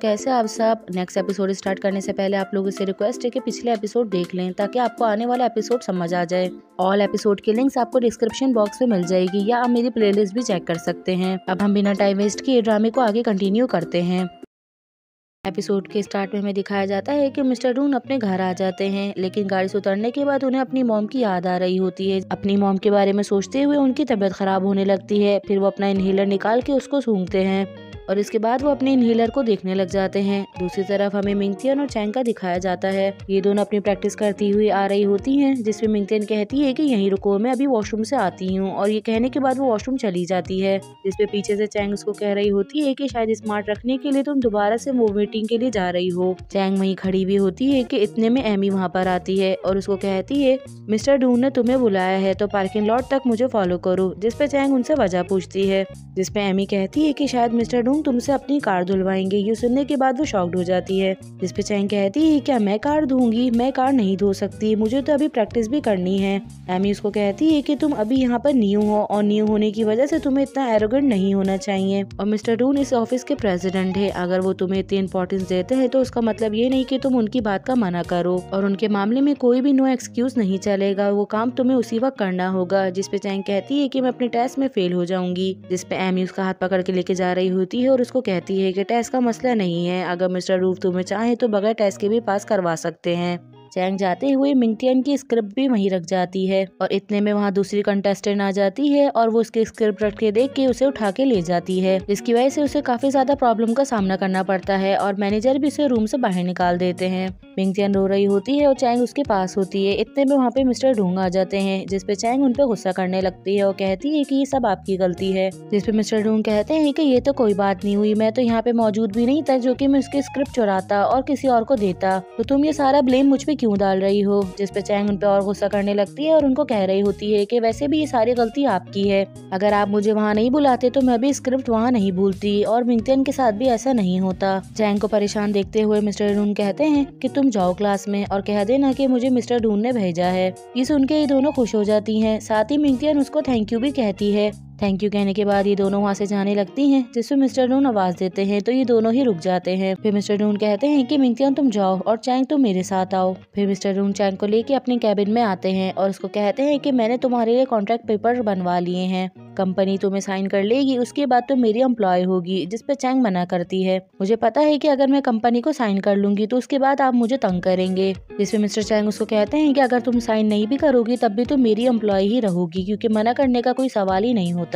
कैसे आप सब। नेक्स्ट एपिसोड स्टार्ट करने से पहले आप लोगों से रिक्वेस्ट है कि पिछले एपिसोड देख लें ताकि आपको आने वाला एपिसोड समझ आ जाए। ऑल एपिसोड की लिंक्स आपको डिस्क्रिप्शन बॉक्स में मिल जाएगी या आप मेरी प्लेलिस्ट भी चेक कर सकते हैं। अब हम बिना टाइम वेस्ट किए ड्रामे को आगे कंटिन्यू करते हैं। एपिसोड के स्टार्ट में हमें दिखाया जाता है कि मिस्टर डून अपने घर आ जाते हैं, लेकिन गाड़ी से उतरने के बाद उन्हें अपनी मॉम की याद आ रही होती है। अपनी मॉम के बारे में सोचते हुए उनकी तबीयत खराब होने लगती है। फिर वो अपना इनहेलर निकाल के उसको सूंघते हैं और इसके बाद वो अपने इनहेलर को देखने लग जाते हैं। दूसरी तरफ हमें मिंगतियन और चैंग का दिखाया जाता है। ये दोनों अपनी प्रैक्टिस करती हुई आ रही होती हैं, जिसमें मिंगतियन कहती है कि यहीं रुको, मैं अभी वॉशरूम से आती हूँ, और ये कहने के बाद वो वॉशरूम चली जाती है। जिसपे पीछे से चैंग उसको कह रही होती है कि शायद स्मार्ट रखने के लिए तुम दोबारा से मूव मीटिंग के लिए जा रही हो। चैंग वहीं खड़ी भी होती है कि इतने में एमी वहाँ पर आती है और उसको कहती है मिस्टर डून ने तुम्हें बुलाया है तो पार्किंग लॉट तक मुझे फॉलो करो। जिसपे चैंग उनसे वजह पूछती है, जिसपे एमी कहती है कि शायद मिस्टर डून तुमसे अपनी कार धुलवाएंगे। ये सुनने के बाद वो शॉक्ड हो जाती है। जिसपे चैंग कहती है क्या मैं कार धोऊंगी? मैं कार नहीं धो सकती, मुझे तो अभी प्रैक्टिस भी करनी है। एमी उसको कहती है कि तुम अभी यहाँ पर न्यू हो और न्यू होने की वजह से तुम्हें इतना एरोगेंट नहीं होना चाहिए, और मिस्टर डून इस ऑफिस के प्रेसिडेंट है। अगर वो तुम्हें इतनी इंपॉर्टेंस देते हैं तो उसका मतलब ये नहीं कि तुम उनकी बात का मना करो, और उनके मामले में कोई भी नो एक्सक्यूज नहीं चलेगा, वो काम तुम्हें उसी वक्त करना होगा। जिसपे चैंग कहती है कि मैं अपने टेस्ट में फेल हो जाऊंगी। जिसपे एमी उसका हाथ पकड़ के लेके जा रही होती है और उसको कहती है कि टेस्ट का मसला नहीं है, अगर मिस्टर रूफ तुम्हें चाहे तो बगैर टेस्ट के भी पास करवा सकते हैं। चैंग जाते हुए मिंगतियन की स्क्रिप्ट भी वहीं रख जाती है, और इतने में वहाँ दूसरी कंटेस्टेंट आ जाती है और वो उसके स्क्रिप्ट रख के देख के उसे उठा के ले जाती है, जिसकी वजह से उसे काफी ज्यादा प्रॉब्लम का सामना करना पड़ता है और मैनेजर भी उसे रूम से बाहर निकाल देते हैं। मिंगतियन रो रही होती है और चैंग उसके पास होती है। इतने में वहाँ पे मिस्टर डूंग आ जाते हैं, जिसपे चैंग उन पे गुस्सा करने लगती है और कहती है कि ये सब आपकी गलती है। जिसपे मिस्टर डूंग कहते हैं कि ये तो कोई बात नहीं हुई, मैं तो यहाँ पे मौजूद भी नहीं था जो कि मैं उसके स्क्रिप्ट चुराता और किसी और को देता, तो तुम ये सारा ब्लेम मुझ पे क्यों डाल रही हो। जिसपे चैंग उन पे और गुस्सा करने लगती है और उनको कह रही होती है कि वैसे भी ये सारी गलती आपकी है, अगर आप मुझे वहाँ नहीं बुलाते तो मैं भी स्क्रिप्ट वहाँ नहीं भूलती, और मिंगतियन के साथ भी ऐसा नहीं होता। चैंग को परेशान देखते हुए मिस्टर डून कहते हैं कि तुम जाओ क्लास में और कह देना कि मुझे मिस्टर डून ने भेजा है। ये सुन के ये दोनों खुश हो जाती हैं। साथ ही मिंगतियन उसको थैंक यू भी कहती है। थैंक यू कहने के बाद ये दोनों वहाँ से जाने लगती हैं, जिसपे मिस्टर डून आवाज देते हैं तो ये दोनों ही रुक जाते हैं। फिर मिस्टर डून कहते हैं कि मिंगतियन तुम जाओ और चैंग तुम मेरे साथ आओ। फिर मिस्टर डून चैंग को लेके अपने कैबिन में आते हैं और उसको कहते हैं कि मैंने तुम्हारे लिए कॉन्ट्रैक्ट पेपर बनवा लिए हैं, कंपनी तुम्हें साइन कर लेगी, उसके बाद तुम मेरी एम्प्लॉय होगी। जिसपे चैंग मना करती है, मुझे पता है कि अगर मैं कंपनी को साइन कर लूंगी तो उसके बाद आप मुझे तंग करेंगे। जिसपे मिस्टर चैंग उसको कहते हैं कि अगर तुम साइन नहीं भी करोगी तब भी तुम मेरी एम्प्लॉय ही रहोगी, क्योंकि मना करने का कोई सवाल ही नहीं होता।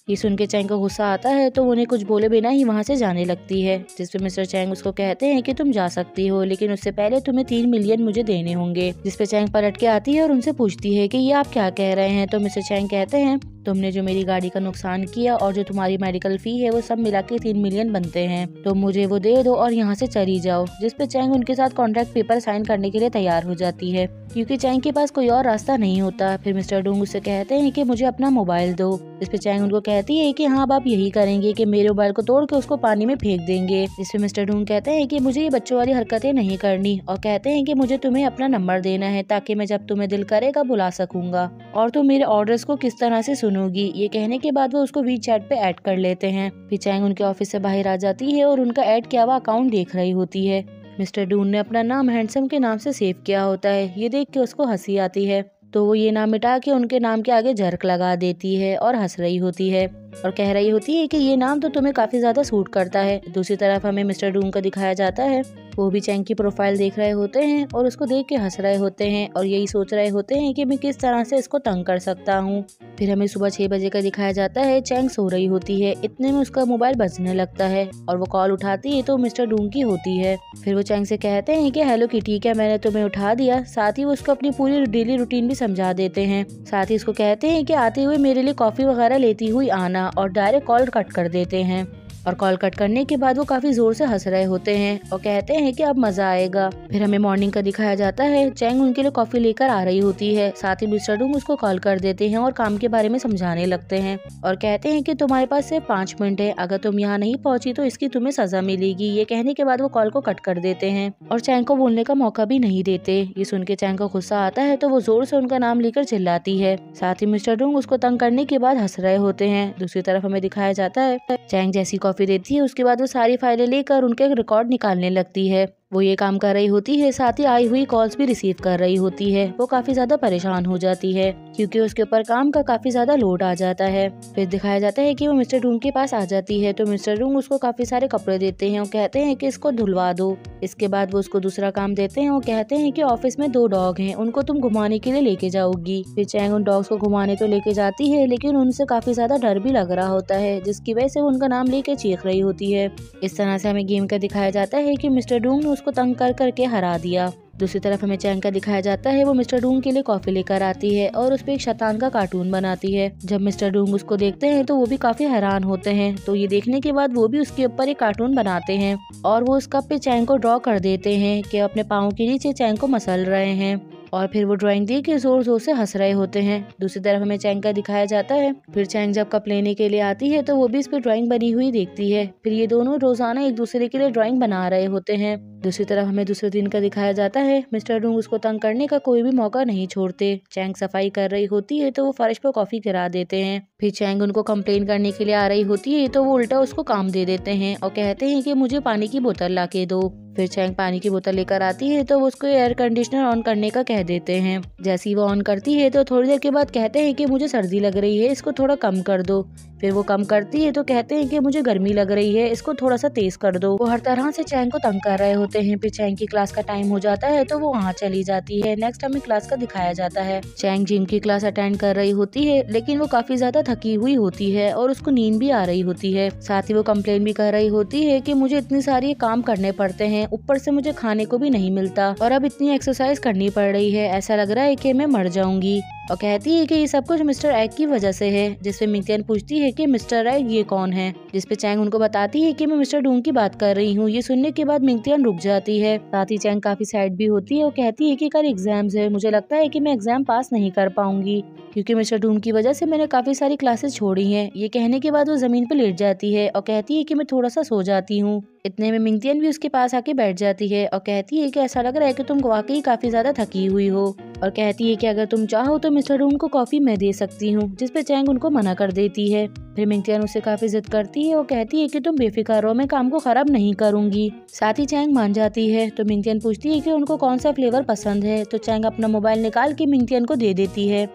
ये सुन के चैंग को गुस्सा आता है तो उन्हें कुछ बोले बिना ही वहाँ से जाने लगती है। जिसपे मिस्टर चैंग उसको कहते हैं कि तुम जा सकती हो, लेकिन उससे पहले तुम्हें 3 मिलियन मुझे देने होंगे। जिसपे चैंग पलट के आती है और उनसे पूछती है कि ये आप क्या कह रहे हैं। तो मिस्टर चैंग कहते हैं तुमने जो मेरी गाड़ी का नुकसान किया और जो तुम्हारी मेडिकल फी है वो सब मिला के 3 मिलियन बनते हैं, तो मुझे वो दे दो और यहाँ से चली जाओ। जिसपे चैंग उनके साथ कॉन्ट्रैक्ट पेपर साइन करने के लिए तैयार हो जाती है, क्योंकि चैंग के पास कोई और रास्ता नहीं होता। फिर मिस्टर डूंग उससे कहते हैं कि मुझे अपना मोबाइल दो। जिसपे चैंग उनको कहती है कि हाँ अब आप यही करेंगे कि मेरे मोबाइल को तोड़ के उसको पानी में फेंक देंगे। जिसपे मिस्टर डूंग कहते हैं कि मुझे ये बच्चों वाली हरकतें नहीं करनी, और कहते हैं कि मुझे तुम्हें अपना नंबर देना है ताकि मैं जब तुम्हें दिल करेगा बुला सकूंगा, और तुम मेरे ऑर्डर्स को किस तरह से सुनोगी। ये कहने के बाद वो उसको वीचैट पे ऐड कर लेते हैं। फिर चैंग उनके ऑफिस से बाहर आ जाती है और उनका ऐड किया हुआ अकाउंट देख रही होती है। मिस्टर डून ने अपना नाम हैंडसम के नाम से सेव किया होता है। ये देख के उसको हंसी आती है, तो वो ये नाम मिटा के उनके नाम के आगे जर्क लगा देती है और हंस रही होती है और कह रही होती है कि ये नाम तो तुम्हें काफी ज्यादा सूट करता है। दूसरी तरफ हमें मिस्टर डून का दिखाया जाता है, वो भी चैंग की प्रोफाइल देख रहे होते हैं और उसको देख के हंस रहे होते हैं और यही सोच रहे होते हैं कि मैं किस तरह से इसको तंग कर सकता हूँ। फिर हमें सुबह 6 बजे का दिखाया जाता है। चैंग सो रही होती है, इतने में उसका मोबाइल बजने लगता है और वो कॉल उठाती है तो मिस्टर डून की होती है। फिर वो चैंग से कहते हैं कि हेलो किटी, क्या मैंने तुम्हें उठा दिया। साथ ही वो उसको अपनी पूरी डेली रूटीन भी समझा देते हैं। साथ ही उसको कहते हैं कि आते हुए मेरे लिए कॉफी वगैरह लेती हुई आना, और डायरेक्ट कॉल कट कर देते हैं। और कॉल कट करने के बाद वो काफी जोर से हंस रहे होते हैं और कहते हैं कि अब मजा आएगा। फिर हमें मॉर्निंग का दिखाया जाता है। चैंग उनके लिए कॉफी लेकर आ रही होती है। साथ ही मिस्टर डूंग उसको कॉल कर देते हैं और काम के बारे में समझाने लगते हैं और कहते हैं कि तुम्हारे पास सिर्फ 5 मिनट है, अगर तुम यहाँ नहीं पहुंची तो इसकी तुम्हें सजा मिलेगी। ये कहने के बाद वो कॉल को कट कर देते हैं और चैंग को बोलने का मौका भी नहीं देते। ये सुन के चैंग को गुस्सा आता है तो वो जोर से उनका नाम लेकर चिल्लाती है। साथ ही मिस्टर डूंग उसको तंग करने के बाद हंस रहे होते हैं। दूसरी तरफ हमें दिखाया जाता है चैंग जैसी कॉफी देती है उसके बाद वो सारी फाइलें लेकर उनके रिकॉर्ड निकालने लगती है। वो ये काम कर रही होती है, साथ ही आई हुई कॉल्स भी रिसीव कर रही होती है। वो काफी ज्यादा परेशान हो जाती है क्योंकि उसके ऊपर काम का काफी ज्यादा लोड आ जाता है। फिर दिखाया जाता है कि वो मिस्टर डूंग के पास आ जाती है तो मिस्टर डूंग उसको काफी सारे कपड़े देते हैं और कहते हैं कि इसको धुलवा दो। इसके बाद वो उसको दूसरा काम देते हैं और कहते हैं कि ऑफिस में 2 डॉग हैं, उनको तुम घुमाने के लिए लेके जाओगी। फिर चैंग उन डॉग्स को घुमाने तो लेके जाती है लेकिन उनसे काफी ज्यादा डर भी लग रहा होता है, जिसकी वजह से वो उनका नाम लेके चीख रही होती है। इस तरह से हमें गेम का दिखाया जाता है कि मिस्टर डूंग ने उसको तंग कर करके हरा दिया। दूसरी तरफ हमें चैंग का दिखाया जाता है वो मिस्टर डूंग के लिए कॉफी लेकर आती है और उस पे एक शैतान का कार्टून बनाती है। जब मिस्टर डूंग उसको देखते हैं तो वो भी काफी हैरान होते हैं, तो ये देखने के बाद वो भी उसके ऊपर एक कार्टून बनाते हैं और वो उस कप पे चैंग को ड्रॉ कर देते हैं कि अपने पाँव के नीचे चैंग को मसल रहे हैं और फिर वो ड्राइंग देख के जोर जोर से हंस रहे होते हैं। दूसरी तरफ हमें चैंग का दिखाया जाता है। फिर चैंग जब कप लेने के लिए आती है तो वो भी इस पे ड्राइंग बनी हुई देखती है। फिर ये दोनों रोजाना एक दूसरे के लिए ड्राइंग बना रहे होते हैं। दूसरी तरफ हमें दूसरे दिन का दिखाया जाता है। मिस्टर डूंग उसको तंग करने का कोई भी मौका नहीं छोड़ते। चैंग सफाई कर रही होती है तो वो फर्श पर कॉफी गिरा देते हैं। फिर चैंग उनको कंप्लेन करने के लिए आ रही होती है तो वो उल्टा उसको काम दे देते हैं और कहते हैं कि मुझे पानी की बोतल ला के दो। फिर चैंग पानी की बोतल लेकर आती है तो वो उसको एयर कंडीशनर ऑन करने का कह देते हैं। जैसे ही वो ऑन करती है तो थोड़ी देर के बाद कहते हैं कि मुझे सर्दी लग रही है, इसको थोड़ा कम कर दो। फिर वो कम करती है तो कहते हैं कि मुझे गर्मी लग रही है, इसको थोड़ा सा तेज कर दो। वो हर तरह से चैंग को तंग कर रहे होते हैं। फिर चैंग की क्लास का टाइम हो जाता है तो वो वहाँ चली जाती है। नेक्स्ट हमें क्लास का दिखाया जाता है। चैंग जिम की क्लास अटेंड कर रही होती है लेकिन वो काफी ज्यादा थकी हुई होती है और उसको नींद भी आ रही होती है। साथ ही वो कंप्लेन भी कर रही होती है कि मुझे इतनी सारी काम करने पड़ते हैं, ऊपर से मुझे खाने को भी नहीं मिलता और अब इतनी एक्सरसाइज करनी पड़ रही है, ऐसा लग रहा है कि मैं मर जाऊंगी। और कहती है कि ये सब कुछ मिस्टर एग की वजह से है। जिसपे मिंगतियन पूछती है कि मिस्टर एग ये कौन है, जिसपे चैंग उनको बताती है कि मैं मिस्टर डूंग की बात कर रही हूँ। ये सुनने के बाद मिंगतियन रुक जाती है। साथ ही चैंग काफी सैड भी होती है और कहती है कि कल एग्जाम्स है, मुझे लगता है कि मैं एग्जाम पास नहीं कर पाऊंगी क्योंकि मिस्टर डूंग की वजह से मैंने काफी सारी क्लासेस छोड़ी हैं। ये कहने के बाद वो जमीन पर लेट जाती है और कहती है कि मैं थोड़ा सा सो जाती हूँ। इतने में मिंगतियन भी उसके पास आके बैठ जाती है और कहती है कि ऐसा लग रहा है कि तुम वाकई काफी ज्यादा थकी हुई हो और कहती है कि अगर तुम चाहो तो मिस्टर डूंग को कॉफी मैं दे सकती हूँ, जिसपे चैंग उनको मना कर देती है। फिर मिंगतियन उससे काफी जिद करती है और कहती है कि तुम बेफिक्र रहो, मैं काम को खराब नहीं करूंगी। साथ ही चैंग मान जाती है। तो मिंगतियन पूछती है कि उनको कौन सा फ्लेवर पसंद है, तो चैंग अपना मोबाइल निकाल के मिंगतियन को दे देती है।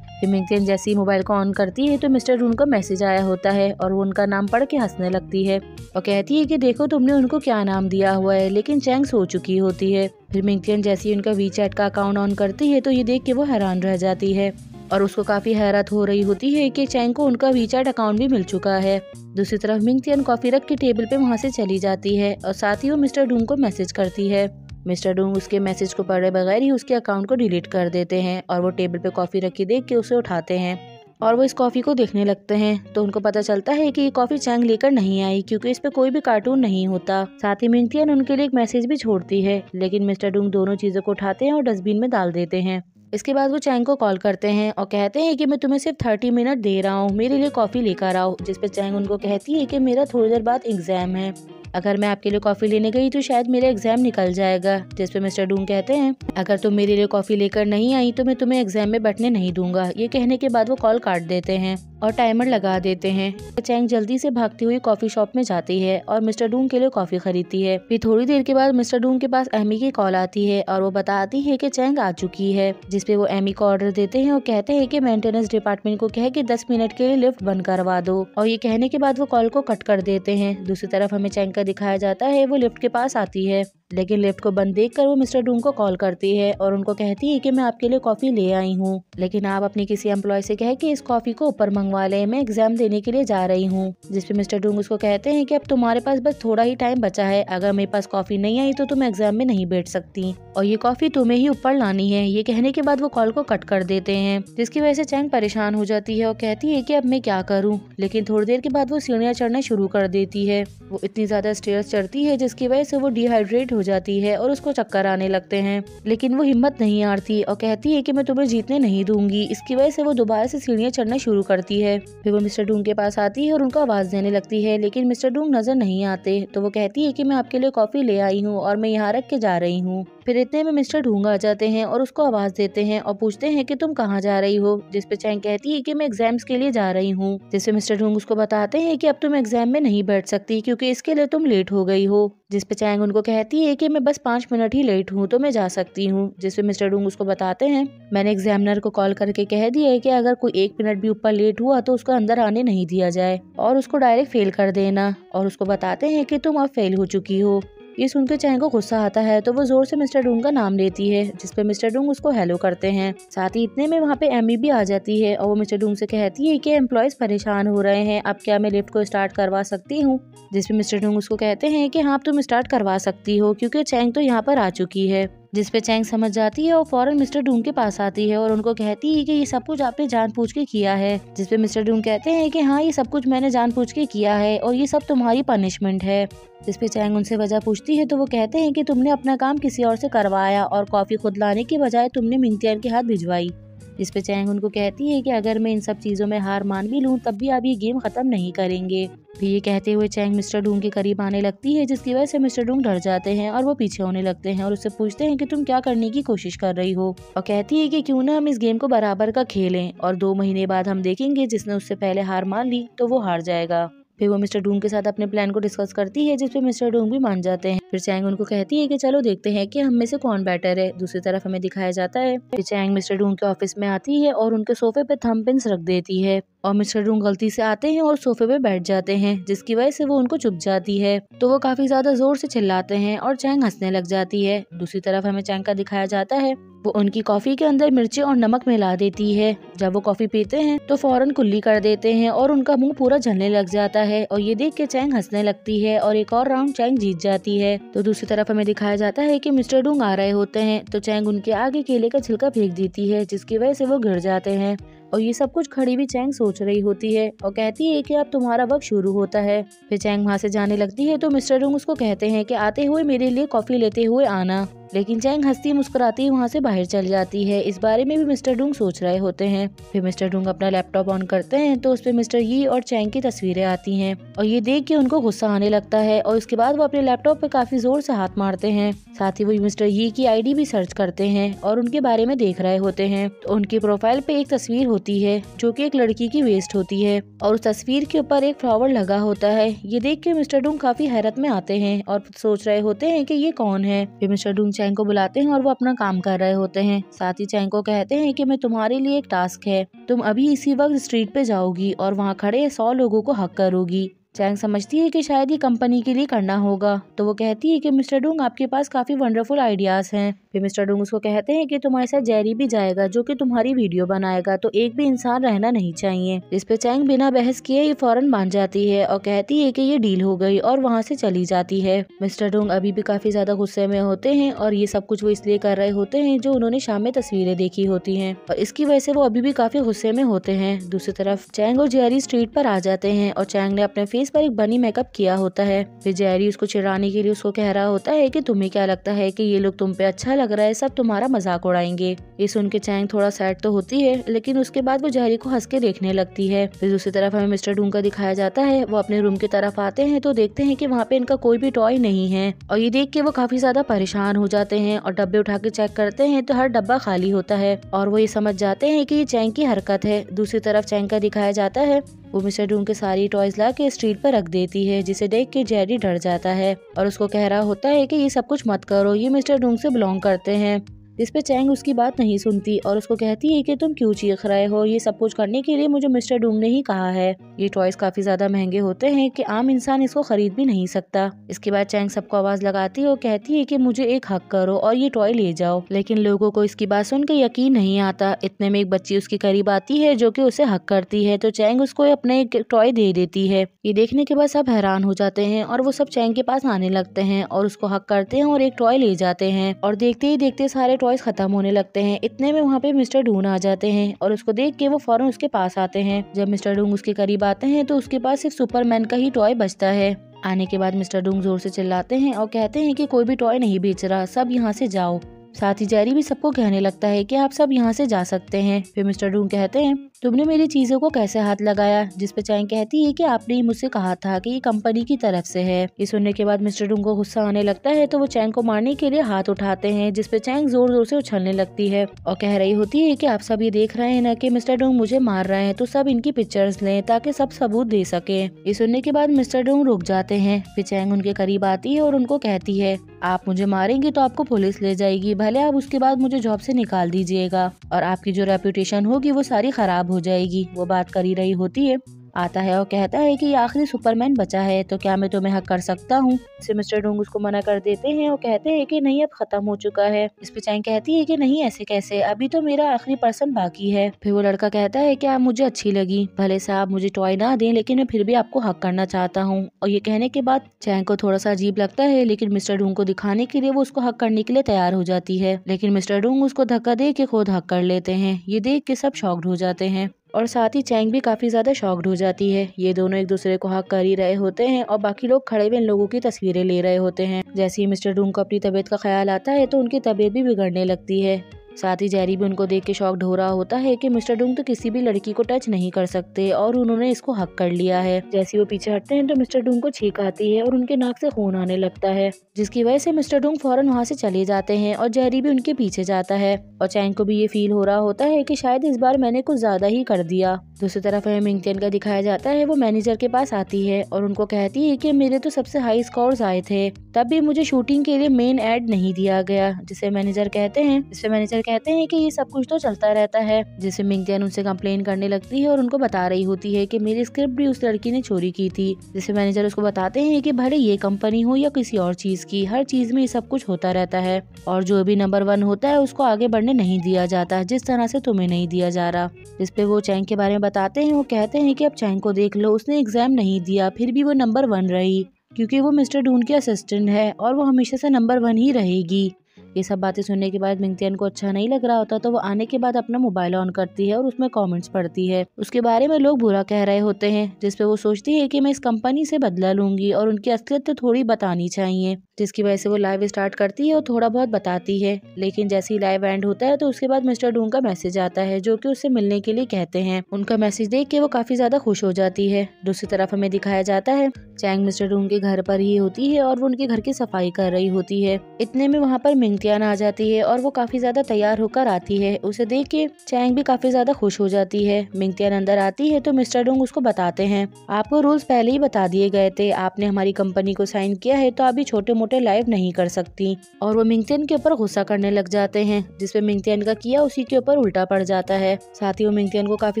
फिर मिंगतियन जैसे ही मोबाइल को ऑन करती है तो मिस्टर डूंग का मैसेज आया होता है और वो उनका नाम पढ़ के हंसने लगती है और कहती है कि देखो तुमने उनको क्या नाम दिया हुआ है, लेकिन चैंग सो चुकी होती है। फिर मिंगतियन जैसे ही उनका वीचैट का अकाउंट ऑन करती है तो ये देख के वो हैरान रह जाती है और उसको काफी हैरत हो रही होती है कि चैंग को उनका वीचैट अकाउंट भी मिल चुका है। दूसरी तरफ मिंगतियन कॉफी रख के टेबल पे वहाँ से चली जाती है और साथ ही वो मिस्टर डूंग को मैसेज करती है। मिस्टर डूंग उसके मैसेज को पढ़े बगैर ही उसके अकाउंट को डिलीट कर देते हैं और वो टेबल पे कॉफी रखी देख के उसे उठाते हैं और वो इस कॉफी को देखने लगते हैं। तो उनको पता चलता है कि ये कॉफी चैंग लेकर नहीं आई क्योंकि इस पे कोई भी कार्टून नहीं होता। साथ ही मिंगतियन उनके लिए एक मैसेज भी छोड़ती है, लेकिन मिस्टर डूंग दोनों चीजों को उठाते हैं और डस्टबिन में डाल देते हैं। इसके बाद वो चैंग को कॉल करते हैं और कहते हैं कि मैं तुम्हें सिर्फ 30 मिनट दे रहा हूँ, मेरे लिए कॉफी लेकर आओ। जिसपे चैंग उनको कहती है कि मेरा थोड़ी देर बाद एग्जाम है, अगर मैं आपके लिए कॉफी लेने गई तो शायद मेरा एग्जाम निकल जाएगा। जिसपे मिस्टर डूंग कहते हैं अगर तुम मेरे लिए कॉफी लेकर नहीं आई तो मैं तुम्हें एग्जाम में बैठने नहीं दूंगा। ये कहने के बाद वो कॉल काट देते हैं और टाइमर लगा देते हैं। चैंग जल्दी से भागती हुई कॉफी शॉप में जाती है और मिस्टर डूंग के लिए कॉफी खरीदती है। फिर थोड़ी देर के बाद मिस्टर डूंग के पास एमी की कॉल आती है और वो बताती है कि चैंग आ चुकी है। जिसपे वो एमी को ऑर्डर देते हैं और कहते हैं कि मेंटेनेंस डिपार्टमेंट को कह के 10 मिनट के लिए लिफ्ट बंद करवा दो, और ये कहने के बाद वो कॉल को कट कर देते हैं। दूसरी तरफ हमें चैंग का दिखाया जाता है वो लिफ्ट के पास आती है, लेकिन लिफ्ट को बंद देखकर वो मिस्टर डूंग को कॉल करती है और उनको कहती है कि मैं आपके लिए कॉफी ले आई हूँ, लेकिन आप अपनी किसी एम्प्लॉय से कह के इस कॉफी को ऊपर मंगवा ले, मैं एग्जाम देने के लिए जा रही हूँ। जिसपे मिस्टर डूंग उसको कहते हैं कि अब तुम्हारे पास बस थोड़ा ही टाइम बचा है, अगर मेरे पास कॉफी नहीं आई तो तुम एग्जाम में नहीं बैठ सकती और ये कॉफी तुम्हें ही ऊपर लानी है। ये कहने के बाद वो कॉल को कट कर देते हैं, जिसकी वजह से चैंग परेशान हो जाती है और कहती है कि अब मैं क्या करूँ। लेकिन थोड़ी देर के बाद वो सीढ़ियाँ चढ़ना शुरू कर देती है। वो इतनी ज्यादा स्टेयर्स चढ़ती है जिसकी वजह से वो डिहाइड्रेट हो जाती है और उसको चक्कर आने लगते हैं, लेकिन वो हिम्मत नहीं हारती और कहती है कि मैं तुम्हें जीतने नहीं दूंगी। इसकी वजह से वो दोबारा से सीढ़ियाँ चढ़ना शुरू करती है। फिर वो मिस्टर डूंग के पास आती है और उनको आवाज देने लगती है, लेकिन मिस्टर डूंग नजर नहीं आते। तो वो कहती है कि मैं आपके लिए कॉफी ले आई हूँ और मैं यहाँ रख के जा रही हूँ। फिर इतने में मिस्टर ढूंग आ जाते हैं और उसको आवाज देते हैं और पूछते हैं कि तुम कहाँ जा रही हो, जिसपे चैंग कहती है कि मैं एग्जाम्स के लिए जा रही हूँ। जिसपे मिस्टर ढूंग उसको बताते हैं कि अब तुम एग्जाम में नहीं बैठ सकती क्योंकि इसके लिए तुम लेट हो गई हो। जिसपे चैंग उनको कहती है कि मैं बस 5 मिनट ही लेट हूँ तो मैं जा सकती हूँ। जिसपे मिस्टर ढूंग उसको बताते हैं मैंने एग्जामिनर को कॉल करके कह दिया है कि अगर कोई 1 मिनट भी ऊपर लेट हुआ तो उसको अंदर आने नहीं दिया जाए और उसको डायरेक्ट फेल कर देना। और उसको बताते हैं कि तुम अब फेल हो चुकी हो। ये सुनकर चैंग को गुस्सा आता है तो वो जोर से मिस्टर डूंग का नाम लेती है, जिसपे मिस्टर डूंग उसको हेलो करते हैं। साथ ही इतने में वहाँ पे एमी भी आ जाती है और वो मिस्टर डूंग से कहती है कि एम्प्लॉयज परेशान हो रहे हैं, अब क्या मैं लिफ्ट को स्टार्ट करवा सकती हूँ। जिसपे मिस्टर डूंग उसको कहते हैं कि हाँ तुम स्टार्ट करवा सकती हो क्योंकि चैंग तो यहाँ पर आ चुकी है। जिसपे चैंग समझ जाती है और फौरन मिस्टर डूंग के पास आती है और उनको कहती है कि ये सब कुछ आपने जानबूझ के किया है। जिसपे मिस्टर डूंग कहते हैं कि हाँ ये सब कुछ मैंने जानबूझ के किया है और ये सब तुम्हारी पनिशमेंट है। जिसपे चैंग उनसे वजह पूछती है तो वो कहते हैं कि तुमने अपना काम किसी और से करवाया और कॉफी खुद लाने की बजाय तुमने मिंगतियान के हाथ भिजवाई। जिसपे चैंग उनको कहती है कि अगर मैं इन सब चीजों में हार मान भी लूं तब भी आप ये गेम खत्म नहीं करेंगे। फिर ये कहते हुए चैंग मिस्टर डूंग के करीब आने लगती है, जिसकी वजह से मिस्टर डूंग डर जाते हैं और वो पीछे होने लगते हैं और उससे पूछते हैं कि तुम क्या करने की कोशिश कर रही हो। और कहती है कि क्यों ना हम इस गेम को बराबर का खेलें और 2 महीने बाद हम देखेंगे जिसने उससे पहले हार मान ली तो वो हार जाएगा। फिर वो मिस्टर डूंग के साथ अपने प्लान को डिस्कस करती है, जिसपे मिस्टर डूंग भी मान जाते हैं। फिर चैंग उनको कहती है कि चलो देखते हैं कि हम में से कौन बेटर है। दूसरी तरफ हमें दिखाया जाता है फिर चैंग मिस्टर डूंग के ऑफिस में आती है और उनके सोफे पे थंबप्रिंट्स रख देती है और मिस्टर डूंग गलती से आते हैं और सोफे पे बैठ जाते हैं, जिसकी वजह से वो उनको चुभ जाती है तो वो काफी ज्यादा जोर से चिल्लाते हैं और चैंग हंसने लग जाती है। दूसरी तरफ हमें चैंग का दिखाया जाता है वो उनकी कॉफी के अंदर मिर्ची और नमक मिला देती है। जब वो कॉफी पीते हैं तो फौरन कुल्ली कर देते हैं और उनका मुंह पूरा जलने लग जाता है और ये देख के चैंग हंसने लगती है और एक और राउंड चैंग जीत जाती है। तो दूसरी तरफ हमें दिखाया जाता है कि मिस्टर डूंग आ रहे होते हैं तो चैंग उनके आगे केले का छिलका फेंक देती है, जिसकी वजह से वो गिर जाते हैं। और ये सब कुछ खड़ी भी चैंग सोच रही होती है और कहती है कि अब तुम्हारा वक्त शुरू होता है। फिर चैंग वहाँ से जाने लगती है तो मिस्टर डूंग उसको कहते हैं कि आते हुए मेरे लिए कॉफी लेते हुए आना, लेकिन चैंग हंसती मुस्कुराती वहाँ से बाहर चल जाती है। इस बारे में भी मिस्टर डूंग सोच रहे होते हैं। फिर मिस्टर डूंग अपना लैपटॉप ऑन करते हैं तो उसपे मिस्टर यी और चैंग की तस्वीरें आती हैं और ये देख के उनको गुस्सा आने लगता है और उसके बाद वो अपने लैपटॉप पे काफी जोर से हाथ मारते हैं। साथ ही वो मिस्टर यी की आईडी भी सर्च करते हैं और उनके बारे में देख रहे होते हैं तो उनकी प्रोफाइल पे एक तस्वीर होती है जो कि एक लड़की की वेस्ट होती है और उस तस्वीर के ऊपर एक फ्लावर लगा होता है। ये देख के मिस्टर डूंग काफी हैरत में आते हैं और सोच रहे होते हैं कि ये कौन है। फिर मिस्टर डूंग चैंग को बुलाते हैं और वो अपना काम कर रहे होते हैं। साथ ही चैंग को कहते हैं कि मैं तुम्हारे लिए एक टास्क है, तुम अभी इसी वक्त स्ट्रीट पे जाओगी और वहाँ खड़े 100 लोगों को हक करोगी। चैंग समझती है कि शायद ये कंपनी के लिए करना होगा तो वो कहती है कि मिस्टर डूंग आपके पास काफी वंडरफुल आइडियाज हैं। फिर मिस्टर डूंग उसको कहते हैं कि तुम्हारे साथ जेरी भी जाएगा जो कि तुम्हारी वीडियो बनाएगा, तो एक भी इंसान रहना नहीं चाहिए। इस पे चैंग बिना बहस किए ही फौरन मान जाती है और कहती है कि ये डील हो गई और वहाँ से चली जाती है। मिस्टर डूंग अभी भी काफी ज्यादा गुस्से में होते हैं और ये सब कुछ वो इसलिए कर रहे होते हैं जो उन्होंने शाम में तस्वीरें देखी होती हैं और इसकी वजह से वो अभी भी काफी गुस्से में होते हैं। दूसरी तरफ चैंग और जेरी स्ट्रीट पर आ जाते हैं और चैंग ने अपने फेस पर एक बनी मेकअप किया होता है। फिर जेरी उसको चिढ़ाने के लिए उसको कह रहा होता है कि तुम्हें क्या लगता है कि ये लोग तुम पे अच्छा लग रहा है, सब तुम्हारा मजाक उड़ाएंगे। ये सुन के चैंग थोड़ा सैड तो होती है लेकिन उसके बाद वो जेरी को हंस के देखने लगती है। फिर दूसरी तरफ हमें मिस्टर डूंग का दिखाया जाता है, वो अपने रूम की तरफ आते हैं तो देखते हैं कि वहाँ पे इनका कोई भी टॉय नहीं है और ये देख के वो काफी ज्यादा परेशान हो जाते हैं और डब्बे उठा के चेक करते हैं तो हर डब्बा खाली होता है और वो ये समझ जाते हैं कि ये चैंग की हरकत है। दूसरी तरफ चैंग का दिखाया जाता है, वो मिस्टर डूंग के सारी टॉयज ला के स्ट्रीट पर रख देती है, जिसे देख के जेरी डर जाता है और उसको कह रहा होता है कि ये सब कुछ मत करो, ये मिस्टर डूंग से बिलोंग करते हैं। जिस पे चैंग उसकी बात नहीं सुनती और उसको कहती है कि तुम क्यों चीख रहे हो, ये सब कुछ करने के लिए मुझे मिस्टर डूंग ने ही कहा है। ये टॉयज काफी ज्यादा महंगे होते हैं कि आम इंसान इसको खरीद भी नहीं सकता। इसके बाद चैंग सबको आवाज लगाती है और कहती है कि मुझे एक हक करो और ये टॉय ले जाओ, लेकिन लोगों को इसकी बात सुन के यकीन नहीं आता। इतने में एक बच्ची उसके करीब आती है जो कि उसे हक करती है तो चैंग उसको अपने एक टॉय दे देती है। ये देखने के बाद सब हैरान हो जाते हैं और वो सब चैंग के पास आने लगते हैं और उसको हक करते हैं और एक टॉय ले जाते हैं और देखते ही देखते सारे टॉयज खत्म होने लगते हैं। इतने में वहाँ पे मिस्टर डूंग आ जाते हैं और उसको देख के वो फौरन उसके पास आते हैं। जब मिस्टर डूंग उसके करीब आते हैं तो उसके पास सिर्फ सुपरमैन का ही टॉय बचता है। आने के बाद मिस्टर डूंग जोर से चिल्लाते हैं और कहते हैं कि कोई भी टॉय नहीं बेच रहा, सब यहाँ से जाओ। साथ ही जेरी भी सबको कहने लगता है कि आप सब यहाँ से जा सकते हैं। फिर मिस्टर डूंग कहते हैं तुमने मेरी चीजों को कैसे हाथ लगाया? जिस पे चैंग कहती है कि आपने ही मुझसे कहा था कि ये कंपनी की तरफ से है। ये सुनने के बाद मिस्टर डूंग को गुस्सा आने लगता है तो वो चैंग को मारने के लिए हाथ उठाते हैं, जिस पे चैंग जोर जोर से उछलने लगती है और कह रही होती है कि आप सब ये देख रहे हैं ना कि मिस्टर डूंग मुझे मार रहे हैं, तो सब इनकी पिक्चर्स लें ताकि सब सबूत दे सके। ये सुनने के बाद मिस्टर डूंग रुक जाते हैं। फिर चैंग उनके करीब आती है और उनको कहती है, आप मुझे मारेंगे तो आपको पुलिस ले जाएगी, भले आप उसके बाद मुझे जॉब से निकाल दीजिएगा और आपकी जो रेपुटेशन होगी वो सारी खराब हो जाएगी। वो बात कर ही रही होती है, आता है और कहता है कि आखिरी सुपरमैन बचा है तो क्या मैं तुम्हें हक कर सकता हूँ। इससे मिस्टर डूंग उसको मना कर देते हैं और कहते हैं कि नहीं, अब खत्म हो चुका है। इस पे चैंग कहती है कि नहीं, ऐसे कैसे, अभी तो मेरा आखिरी पर्सन बाकी है। फिर वो लड़का कहता है कि आप मुझे अच्छी लगी, भले से आप मुझे टॉय ना दें लेकिन मैं फिर भी आपको हक करना चाहता हूँ। और ये कहने के बाद चैंग को थोड़ा सा अजीब लगता है, लेकिन मिस्टर डूंग को दिखाने के लिए वो उसको हक करने के लिए तैयार हो जाती है, लेकिन मिस्टर डूंग उसको धक्का दे के खुद हक कर लेते हैं। ये देख के सब शॉक्ड हो जाते हैं और साथ ही चैंग भी काफी ज्यादा शॉक्ड हो जाती है। ये दोनों एक दूसरे को हक कर ही रहे होते हैं और बाकी लोग खड़े हुए इन लोगों की तस्वीरें ले रहे होते हैं। जैसे ही मिस्टर डूंग को अपनी तबीयत का ख्याल आता है तो उनकी तबीयत भी बिगड़ने लगती है। साथ ही जेरी भी उनको देख के शॉक्ड हो रहा होता है कि मिस्टर डूंग तो किसी भी लड़की को टच नहीं कर सकते और उन्होंने इसको हक कर लिया है। जैसे वो पीछे हटते हैं तो मिस्टर डूंग को छींक आती है और उनके नाक से खून आने लगता है, जिसकी वजह से मिस्टर डूंग फौरन वहाँ से चले जाते हैं और जेरी भी उनके पीछे जाता है। और चैंग को भी ये फील हो रहा होता है कि शायद इस बार मैंने कुछ ज्यादा ही कर दिया। दूसरी तरफ हमें मिंगटियन का दिखाया जाता है, वो मैनेजर के पास आती है और उनको कहती है कि मेरे तो सबसे हाई स्कोर्स आए थे, तब भी मुझे शूटिंग के लिए मेन एड नहीं दिया गया। जिसे मैनेजर कहते हैं कि ये सब कुछ तो चलता रहता है। जिसे मिंगटियन उनसे कंप्लेन करने लगती है और उनको बता रही होती है कि मेरी स्क्रिप्ट भी उस लड़की ने चोरी की थी। जिसे मैनेजर उसको बताते हैं कि भले ये कंपनी हो या किसी और चीज की, हर चीज में ये सब कुछ होता रहता है और जो भी नंबर 1 होता है उसको आगे बढ़ने नहीं दिया जाता, जिस तरह से तुम्हें नहीं दिया जा रहा। जिस पे वो चैंग के बारे में बताते हैं। वो कहते हैं कि अब चैंग को देख लो, उसने एग्जाम नहीं दिया फिर भी वो नंबर 1 रही, क्योंकि वो मिस्टर डून की असिस्टेंट है और वो हमेशा से नंबर 1 ही रहेगी। ये सब बातें सुनने के बाद मिंगटियन को अच्छा नहीं लग रहा होता, तो वो आने के बाद अपना मोबाइल ऑन करती है और उसमें कमेंट्स पढ़ती है। उसके बारे में लोग बुरा कह रहे होते हैं, जिसपे वो सोचती है कि मैं इस कंपनी से बदला लूंगी और उनकी असलियत तो थोड़ी बतानी चाहिए। जिसकी वजह से वो लाइव स्टार्ट करती है और थोड़ा बहुत बताती है, लेकिन जैसे ही लाइव एंड होता है तो उसके बाद मिस्टर डून का मैसेज आता है जो कि उससे मिलने के लिए कहते हैं। उनका मैसेज देख के वो काफी ज्यादा खुश हो जाती है। दूसरी तरफ हमें दिखाया जाता है चैंग मिस्टर डून के घर पर ही होती है और वो उनके घर की सफाई कर रही होती है। इतने में वहाँ पर मिंगटियन आ जाती है और वो काफी ज्यादा तैयार होकर आती है। उसे देख के चैंग भी काफी ज्यादा खुश हो जाती है। मिंगटियन अंदर आती है तो मिस्टर डूंग उसको बताते हैं, आपको रूल्स पहले ही बता दिए गए थे, आपने हमारी कंपनी को साइन किया है तो अभी छोटे मोटे लाइव नहीं कर सकती। और वो मिंगटियन के ऊपर गुस्सा करने लग जाते हैं, जिसपे मिंगटियन का किया उसी के ऊपर उल्टा पड़ जाता है। साथ ही वो मिंगटियन को काफी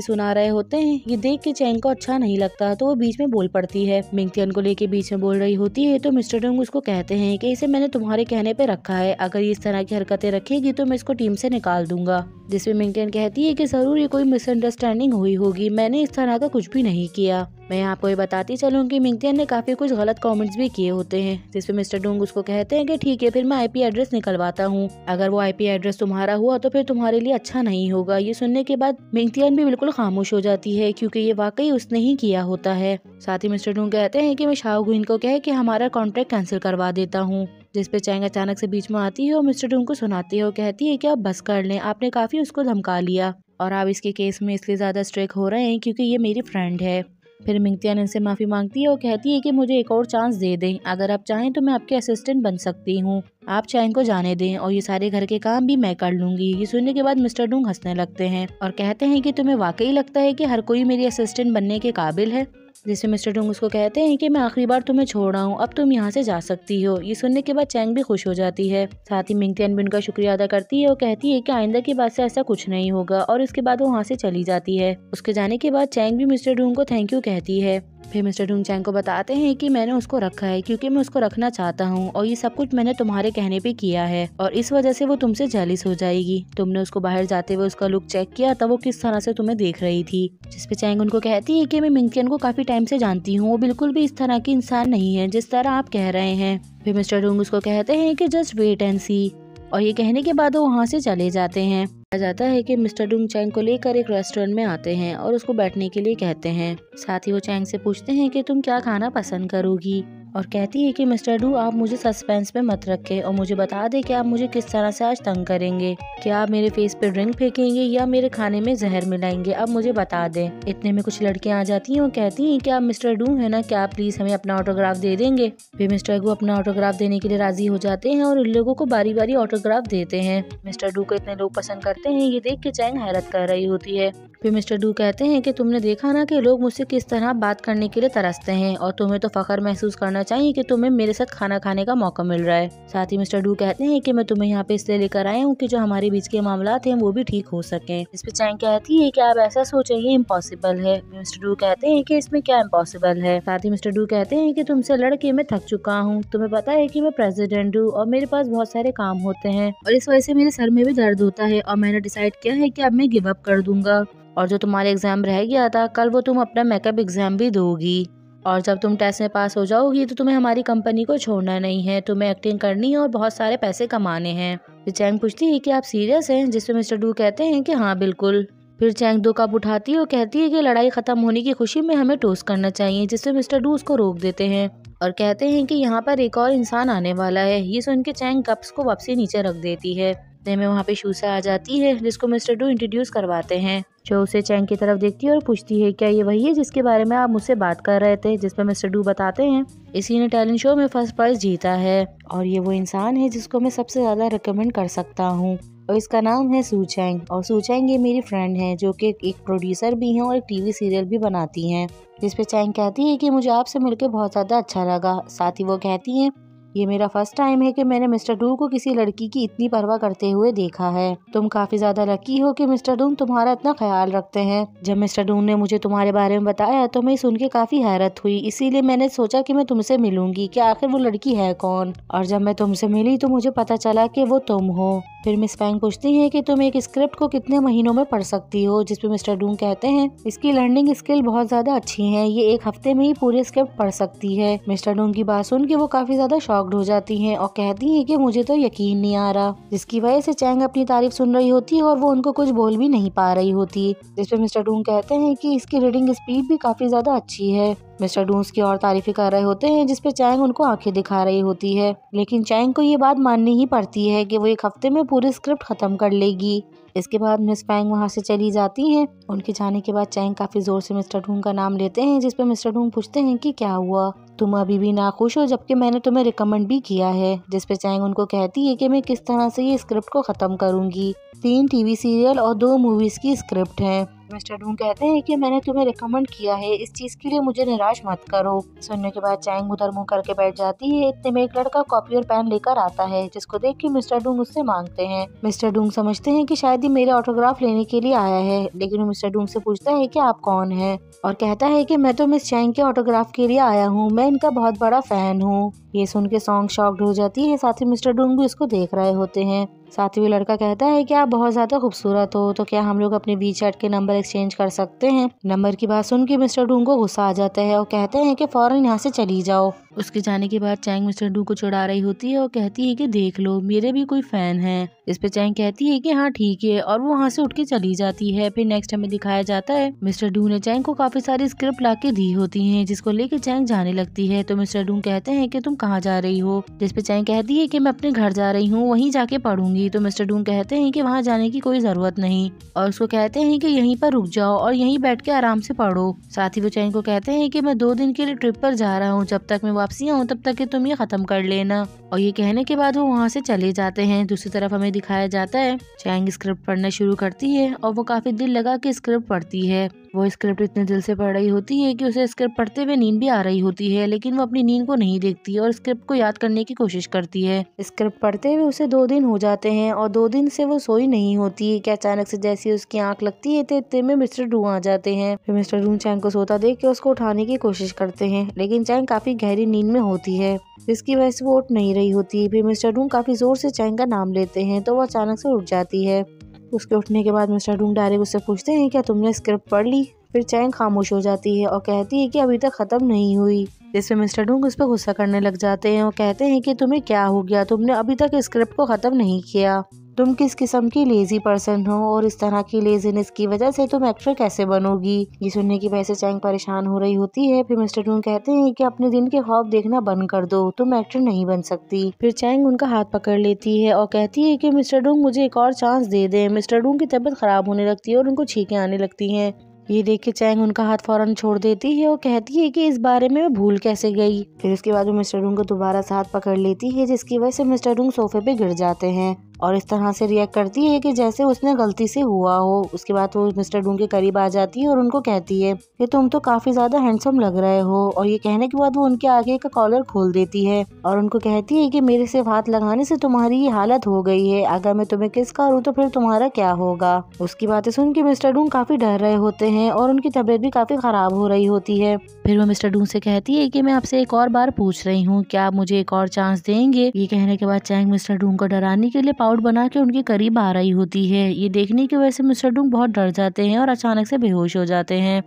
सुना रहे होते हैं। ये देख के चैंग को अच्छा नहीं लगता तो वो बीच में बोल पड़ती है। मिंगटियन को लेके बीच में बोल रही होती है तो मिस्टर डूंग उसको कहते हैं कि इसे मैंने तुम्हारे कहने पे रखा है, अगर ये इस तरह की हरकतें रखेगी तो मैं इसको टीम से निकाल दूंगा। जिसमें मिंगटियन कहती है कि जरूर ये कोई मिसअंडरस्टैंडिंग हुई होगी, मैंने इस तरह का कुछ भी नहीं किया। मैं आपको ये बताती चलूं कि मिंगटियन ने काफी कुछ गलत कमेंट्स भी किए होते हैं। जिसपे मिस्टर डूंग उसको कहते हैं कि ठीक है, फिर मैं आईपी एड्रेस निकलवाता हूँ, अगर वो आईपी एड्रेस तुम्हारा हुआ तो फिर तुम्हारे लिए अच्छा नहीं होगा। ये सुनने के बाद मिंगटियन भी बिल्कुल खामोश हो जाती है, क्योंकि ये वाकई उसने ही किया होता है। साथ ही मिस्टर डूंग कहते हैं कि मैं शाओगुइन को कह के हमारा कॉन्ट्रैक्ट कैंसिल करवा देता हूँ। जिसपे चैंग अचानक से बीच में आती है और मिस्टर डूंग को सुनाती है और कहती है कि आप बस कर लें, आपने काफी उसको धमका लिया और आप इसके केस में इसलिए ज्यादा स्ट्रिक हो रहे हैं क्योंकि ये मेरी फ्रेंड है। फिर मिंगटियन इनसे माफी मांगती है और कहती है कि मुझे एक और चांस दे दें, अगर आप चाहें तो मैं आपके असिस्टेंट बन सकती हूँ, आप चैंग को जाने दें और ये सारे घर के काम भी मैं कर लूंगी। ये सुनने के बाद मिस्टर डूंग हंसने लगते हैं और कहते हैं कि तुम्हें वाकई लगता है कि हर कोई मेरी असिस्टेंट बनने के काबिल है। जिससे मिस्टर डूंग उसको कहते हैं कि मैं आखिरी बार तुम्हें छोड़ रहा हूँ, अब तुम यहाँ से जा सकती हो। ये सुनने के बाद चैंग भी खुश हो जाती है। साथ ही मिंगटियन भी उनका शुक्रिया अदा करती है और कहती है कि आइंदा के बाद से ऐसा कुछ नहीं होगा और इसके बाद वो वहाँ से चली जाती है। उसके जाने के बाद चैंग भी मिस्टर डूंग को थैंक यू कहती है। फिर मिस्टर डूंग चैंग को बताते हैं कि मैंने उसको रखा है क्योंकि मैं उसको रखना चाहता हूँ और ये सब कुछ मैंने तुम्हारे कहने पे किया है और इस वजह से वो तुमसे जेलिस हो जाएगी। तुमने उसको बाहर जाते हुए उसका लुक चेक किया तब वो किस तरह से तुम्हें देख रही थी। जिसपे चैंग उनको कहती है कि मैं मिंगटियन को काफी टाइम से जानती हूँ, वो बिल्कुल भी इस तरह की इंसान नहीं है जिस तरह आप कह रहे हैं। फिर मिस्टर डूंग उसको कहते हैं कि जस्ट वेट एंड सी, और ये कहने के बाद वो वहाँ से चले जाते हैं। कहा जाता है कि मिस्टर डूंग चैंग को लेकर एक रेस्टोरेंट में आते हैं और उसको बैठने के लिए कहते हैं। साथ ही वो चैंग से पूछते हैं कि तुम क्या खाना पसंद करोगी। और कहती है कि मिस्टर डू आप मुझे सस्पेंस में मत रखें और मुझे बता दें कि आप मुझे किस तरह से आज तंग करेंगे। क्या आप मेरे फेस पे ड्रिंक फेंकेंगे या मेरे खाने में जहर मिलाएंगे, अब मुझे बता दें। इतने में कुछ लड़कियां आ जाती हैं और कहती हैं कि आप मिस्टर डू है ना, क्या आप प्लीज हमें अपना ऑटोग्राफ दे देंगे। फिर मिस्टर डू अपना ऑटोग्राफ देने के लिए राजी हो जाते हैं और इन लोगों को बारी बारी ऑटोग्राफ देते हैं। मिस्टर डू को इतने लोग पसंद करते हैं, ये देख के चैंग हैरत कर रही होती है। फिर मिस्टर डू कहते हैं कि तुमने देखा ना कि लोग मुझसे किस तरह बात करने के लिए तरसते हैं और तुम्हें तो फख्र महसूस करना चाहिए कि तुम्हें मेरे साथ खाना खाने का मौका मिल रहा है। साथ ही मिस्टर डू कहते हैं कि मैं तुम्हें यहाँ पे इसलिए लेकर आया हूँ कि जो हमारे बीच के मामलात हैं वो भी ठीक हो सके। इस पे चैंग कहती है कि आप ऐसा सोचें, ये इम्पॉसिबल है। मिस्टर डू कहते हैं कि इसमें क्या इम्पॉसिबल है। साथ ही मिस्टर डू कहते हैं कि तुमसे लड़के मैं थक चुका हूँ, तुम्हें पता है कि मैं प्रेसिडेंट हूँ और मेरे पास बहुत सारे काम होते हैं और इस वजह से मेरे सर में भी दर्द होता है और मैंने डिसाइड किया है कि अब मैं गिव अप कर दूंगा और जो तुम्हारे एग्जाम रह गया था कल, वो तुम अपना मेकअप एग्जाम भी दोगी और जब तुम टेस्ट में पास हो जाओगी तो तुम्हें हमारी कंपनी को छोड़ना नहीं है, तुम्हें एक्टिंग करनी है और बहुत सारे पैसे कमाने हैं। फिर चैंग पूछती है कि आप सीरियस हैं, जिसपे मिस्टर डू कहते हैं कि हाँ बिल्कुल। फिर चैंग 2 कप उठाती है और कहती है कि लड़ाई खत्म होने की खुशी में हमें टोस्ट करना चाहिए, जिससे मिस्टर डू उसको रोक देते हैं और कहते हैं कि यहाँ पर एक और इंसान आने वाला है। ये सुन के चैंग कप्स को वापसी नीचे रख देती है। में वहाँ पे शूसा आ जाती है जिसको मिस्टर डू इंट्रोड्यूस करवाते हैं, जो उसे चैंग की तरफ देखती है और पूछती है क्या ये वही है जिसके बारे में आप मुझसे बात कर रहे थे। जिसमें मिस्टर डू बताते हैं इसी ने टैलेंट शो में फर्स्ट प्राइज जीता है और ये वो इंसान है जिसको मैं सबसे ज्यादा रिकमेंड कर सकता हूँ और इसका नाम है सू चैंग। और सू चैंग ये मेरी फ्रेंड है जो कि एक प्रोड्यूसर भी है और एक टीवी सीरियल भी बनाती हैं। जिसपे चैंग कहती है कि मुझे आपसे मिलकर बहुत ज्यादा अच्छा लगा। साथ ही वो कहती है ये मेरा फर्स्ट टाइम है कि मैंने मिस्टर डू को किसी लड़की की इतनी परवाह करते हुए देखा है। तुम काफी ज्यादा लकी हो कि मिस्टर डू तुम्हारा इतना ख्याल रखते हैं। जब मिस्टर डू ने मुझे तुम्हारे बारे में बताया तो मैं सुन के काफी हैरत हुई, इसीलिए मैंने सोचा कि मैं तुमसे मिलूंगी कि आखिर वो लड़की है कौन। और जब मैं तुमसे मिली तो मुझे पता चला कि वो तुम हो। फिर मिस फैंग पूछती है कि तुम एक स्क्रिप्ट को कितने महीनों में पढ़ सकती हो। जिसपे मिस्टर डू कहते हैं इसकी लर्निंग स्किल बहुत ज्यादा अच्छी है, ये एक हफ्ते में ही पूरे स्क्रिप्ट पढ़ सकती है। मिस्टर डू की बात सुन के वो काफी ज्यादा शॉक्ड हो जाती हैं और कहती हैं कि मुझे तो यकीन नहीं आ रहा। जिसकी वजह से चैंग अपनी तारीफ सुन रही होती है और वो उनको कुछ बोल भी नहीं पा रही होती। जिसपे मिस्टर डू कहते हैं कि इसकी रीडिंग स्पीड भी काफी ज्यादा अच्छी है। मिस्टर डून्स की और तारीफें कर रहे होते हैं जिसपे चैंग उनको आंखें दिखा रही होती है, लेकिन चैंग को ये बात माननी ही पड़ती है कि वो एक हफ्ते में पूरी स्क्रिप्ट खत्म कर लेगी। इसके बाद मिस फैंग वहाँ से चली जाती हैं। उनके जाने के बाद चैंग काफी जोर से मिस्टर डून का नाम लेते हैं, जिसपे मिस्टर डून पूछते हैं कि क्या हुआ, तुम अभी भी नाखुश हो जबकि मैंने तुम्हें रिकमेंड भी किया है। जिसपे चैंग उनको कहती है कि मैं किस तरह से ये स्क्रिप्ट को खत्म करूंगी। 3 टीवी सीरियल और 2 मूवीज की स्क्रिप्ट है। मिस्टर डून कहते हैं कि मैंने तुम्हें रिकमेंड किया है, इस चीज के लिए मुझे निराश मत करो। सुनने के बाद चैंग उधर मुंह करके बैठ जाती है। इतने में एक लड़का कॉपी और पेन लेकर आता है, जिसको देख के मिस्टर डून उससे मांगते हैं। मिस्टर डून समझते हैं कि शायद ये मेरे ऑटोग्राफ लेने के लिए आया है, लेकिन वो मिस्टर डून से पूछता है कि आप कौन है और कहता है कि मैं तो मिस चैंग के ऑटोग्राफ के लिए आया हूँ, मैं इनका बहुत बड़ा फैन हूँ। ये सुन के सॉन्ग शॉक्ड हो जाती है। साथ ही मिस्टर डून भी उसको देख रहे होते हैं। साथ ही वो लड़का कहता है कि आप बहुत ज्यादा खूबसूरत हो, तो क्या हम लोग अपने वीचैट के नंबर एक्सचेंज कर सकते हैं। नंबर की बात सुन के मिस्टर डून को गुस्सा आ जाता है और कहते हैं कि फौरन यहाँ से चली जाओ। उसके जाने के बाद चैंग मिस्टर डू को चिढ़ा रही होती है और कहती है कि देख लो मेरे भी कोई फैन है। इस पे चैंग कहती है कि हाँ ठीक है और वो वहाँ से उठ के चली जाती है। फिर नेक्स्ट हमें दिखाया जाता है मिस्टर डू ने चैंग को काफी सारी स्क्रिप्ट ला के दी होती है, जिसको लेके चैंग जाने लगती है। तो मिस्टर डू कहते हैं कि तुम कहाँ जा रही हो। जिसपे चैंग कहती है कि मैं अपने घर जा रही हूँ, वहीं जाके पढ़ूंगी। तो मिस्टर डू कहते हैं कि वहाँ जाने की कोई जरूरत नहीं और उसको कहते हैं कि यहीं पर रुक जाओ और यहीं बैठ के आराम से पढ़ो। साथ ही वो चैंग को कहते हैं कि मैं 2 दिन के लिए ट्रिप पर जा रहा हूँ, जब तक मैं वापसी आऊँ तब तक तुम ये खत्म कर लेना। और ये कहने के बाद वो वहाँ से चले जाते हैं। दूसरी तरफ हमें दिखाया जाता है चैंग स्क्रिप्ट पढ़ना शुरू करती है और वो काफी दिल लगा के स्क्रिप्ट पढ़ती है। वो स्क्रिप्ट इतने दिल से पढ़ रही होती है कि उसे स्क्रिप्ट पढ़ते हुए नींद भी आ रही होती है, लेकिन वो अपनी नींद को नहीं देखती और स्क्रिप्ट को याद करने की कोशिश करती है। स्क्रिप्ट पढ़ते हुए उसे 2 दिन हो जाते हैं और 2 दिन से वो सोई नहीं होती कि अचानक से जैसी उसकी आंख लगती है तो इतने में मिस्टर डू आ जाते हैं। फिर मिस्टर डू चैंग को सोता देख के उसको उठाने की कोशिश करते हैं, लेकिन चैंग काफी गहरी नींद में होती है, जिसकी वजह से वो उठ नहीं रही होती। फिर मिस्टर डू काफी जोर से चैंग का नाम लेते हैं तो वो अचानक से उठ जाती है। उसके उठने के बाद मिस्टर डू डायरेक्ट उससे पूछते हैं क्या तुमने स्क्रिप्ट पढ़ ली। फिर चैंग खामोश हो जाती है और कहती है कि अभी तक खत्म नहीं हुई। जिससे मिस्टर डू उस पर गुस्सा करने लग जाते हैं और कहते हैं कि तुम्हें क्या हो गया, तुमने अभी तक स्क्रिप्ट को खत्म नहीं किया। तुम किस किस्म की लेजी पर्सन हो और इस तरह की लेजीनेस की वजह से तुम एक्टर कैसे बनोगी। ये सुनने की वजह से चैंग परेशान हो रही होती है। फिर मिस्टर डूंग कहते हैं कि अपने दिन के ख्वाब देखना बंद कर दो, तुम एक्टर नहीं बन सकती। फिर चैंग उनका हाथ पकड़ लेती है और कहती है कि मिस्टर डूंग मुझे एक और चांस दे दे। मिस्टर डूंग की तबीयत खराब होने लगती है और उनको छींकें आने लगती हैं। ये देख के चैंग उनका हाथ फौरन छोड़ देती है और कहती है कि इस बारे में मैं भूल कैसे गई। फिर उसके बाद वो मिस्टर डूंग को दोबारा से हाथ पकड़ लेती है, जिसकी वजह से मिस्टर डूंग सोफे पे गिर जाते हैं और इस तरह से रिएक्ट करती है कि जैसे उसने गलती से हुआ हो। उसके बाद वो मिस्टर डूंग के करीब आ जाती है और उनको कहती है कि तुम तो काफी ज्यादा हैंडसम लग रहे हो। और ये कहने के बाद वो उनके आगे का कॉलर खोल देती है और उनको कहती है कि मेरे सिर्फ हाथ लगाने से तुम्हारी ये हालत हो गई है, अगर मैं तुम्हें किस करूँ तो फिर तुम्हारा क्या होगा। उसकी बातें सुन के मिस्टर डूंग काफी डर रहे होते हैं और उनकी तबीयत भी काफी खराब हो रही होती है। फिर वो मिस्टर डूंग से कहती है कि मैं आपसे एक और बार पूछ रही हूँ, क्या आप मुझे एक और चांस देंगे। ये कहने के बाद चैंग मिस्टर डूंग को डराने के लिए पाउडर बना के उनके करीब आ रही होती है। ये देखने की वजह से मिस्टर डूंग बहुत डर जाते हैं और अचानक से बेहोश हो जाते हैं।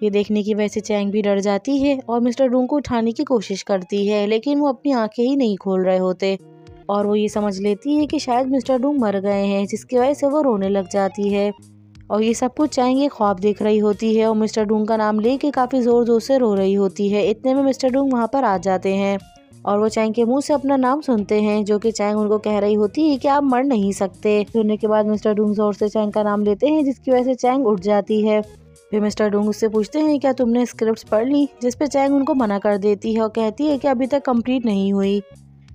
ये देखने की वजह से चैंग भी डर जाती है और मिस्टर डूंग को उठाने की कोशिश करती है, लेकिन वो अपनी आंखें ही नहीं खोल रहे होते और वो ये समझ लेती है कि शायद मिस्टर डूंग मर गए हैं, जिसकी वजह से वो रोने लग जाती है। और ये सब कुछ चैंग एक ख्वाब देख रही होती है और मिस्टर डूंग का नाम लेके काफी जोर जोर से रो रही होती है। इतने में मिस्टर डूंग वहाँ पर आ जाते हैं और वो चैंग के मुंह से अपना नाम सुनते हैं, जो कि चैंग उनको कह रही होती है कि आप मर नहीं सकते। सुनने के बाद मिस्टर डूंग जोर से चैंग का नाम लेते हैं, जिसकी वजह से चैंग उठ जाती है। फिर मिस्टर डूंग उससे पूछते हैं क्या तुमने स्क्रिप्ट्स पढ़ ली, जिस पे चैंग उनको मना कर देती है और कहती है कि अभी तक कंप्लीट नहीं हुई।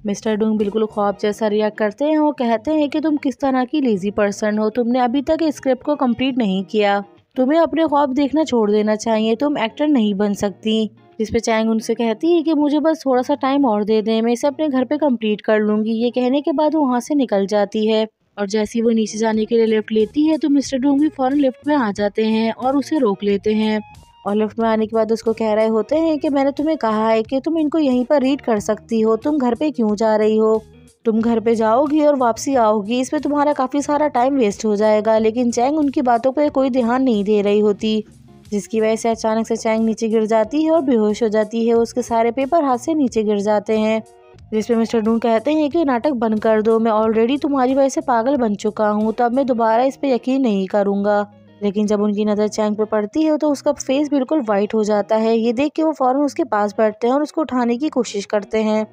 मिस्टर डूंग बिल्कुल ख्वाब जैसा रिएक्ट करते हैं और कहते हैं कि तुम किस तरह की लेजी पर्सन हो, तुमने अभी तक इस स्क्रिप्ट को कंप्लीट नहीं किया, तुम्हें अपने ख्वाब देखना छोड़ देना चाहिए, तुम एक्टर नहीं बन सकती। जिस पे चैंग उनसे कहती है कि मुझे बस थोड़ा सा टाइम और दे दें, मैं इसे अपने घर पे कंप्लीट कर लूंगी। ये कहने के बाद वो वहाँ से निकल जाती है और जैसे ही वो नीचे जाने के लिए लिफ्ट लेती है तो मिस्टर डूंग भी फौरन लिफ्ट में आ जाते हैं और उसे रोक लेते हैं और लिफ्ट में आने के बाद उसको कह रहे होते हैं कि मैंने तुम्हें कहा है कि तुम इनको यहीं पर रीड कर सकती हो, तुम घर पे क्यों जा रही हो, तुम घर पे जाओगी और वापसी आओगी, इसमें तुम्हारा काफी सारा टाइम वेस्ट हो जाएगा। लेकिन चैंग उनकी बातों पे कोई ध्यान नहीं दे रही होती, जिसकी वजह से अचानक से चैंग नीचे गिर जाती है और बेहोश हो जाती है। उसके सारे पेपर हाथ से नीचे गिर जाते हैं, जिसपे मिस्टर डूंग कहते हैं कि नाटक बंद कर दो, मैं ऑलरेडी तुम्हारी वजह से पागल बन चुका हूँ, तो अब मैं दोबारा इस पे यकीन नहीं करूंगा। लेकिन जब उनकी नज़र चैंग पे पड़ती है तो उसका फेस बिल्कुल वाइट हो जाता है। ये देख के वो फौरन उसके पास बैठते हैं और उसको उठाने की कोशिश करते हैं,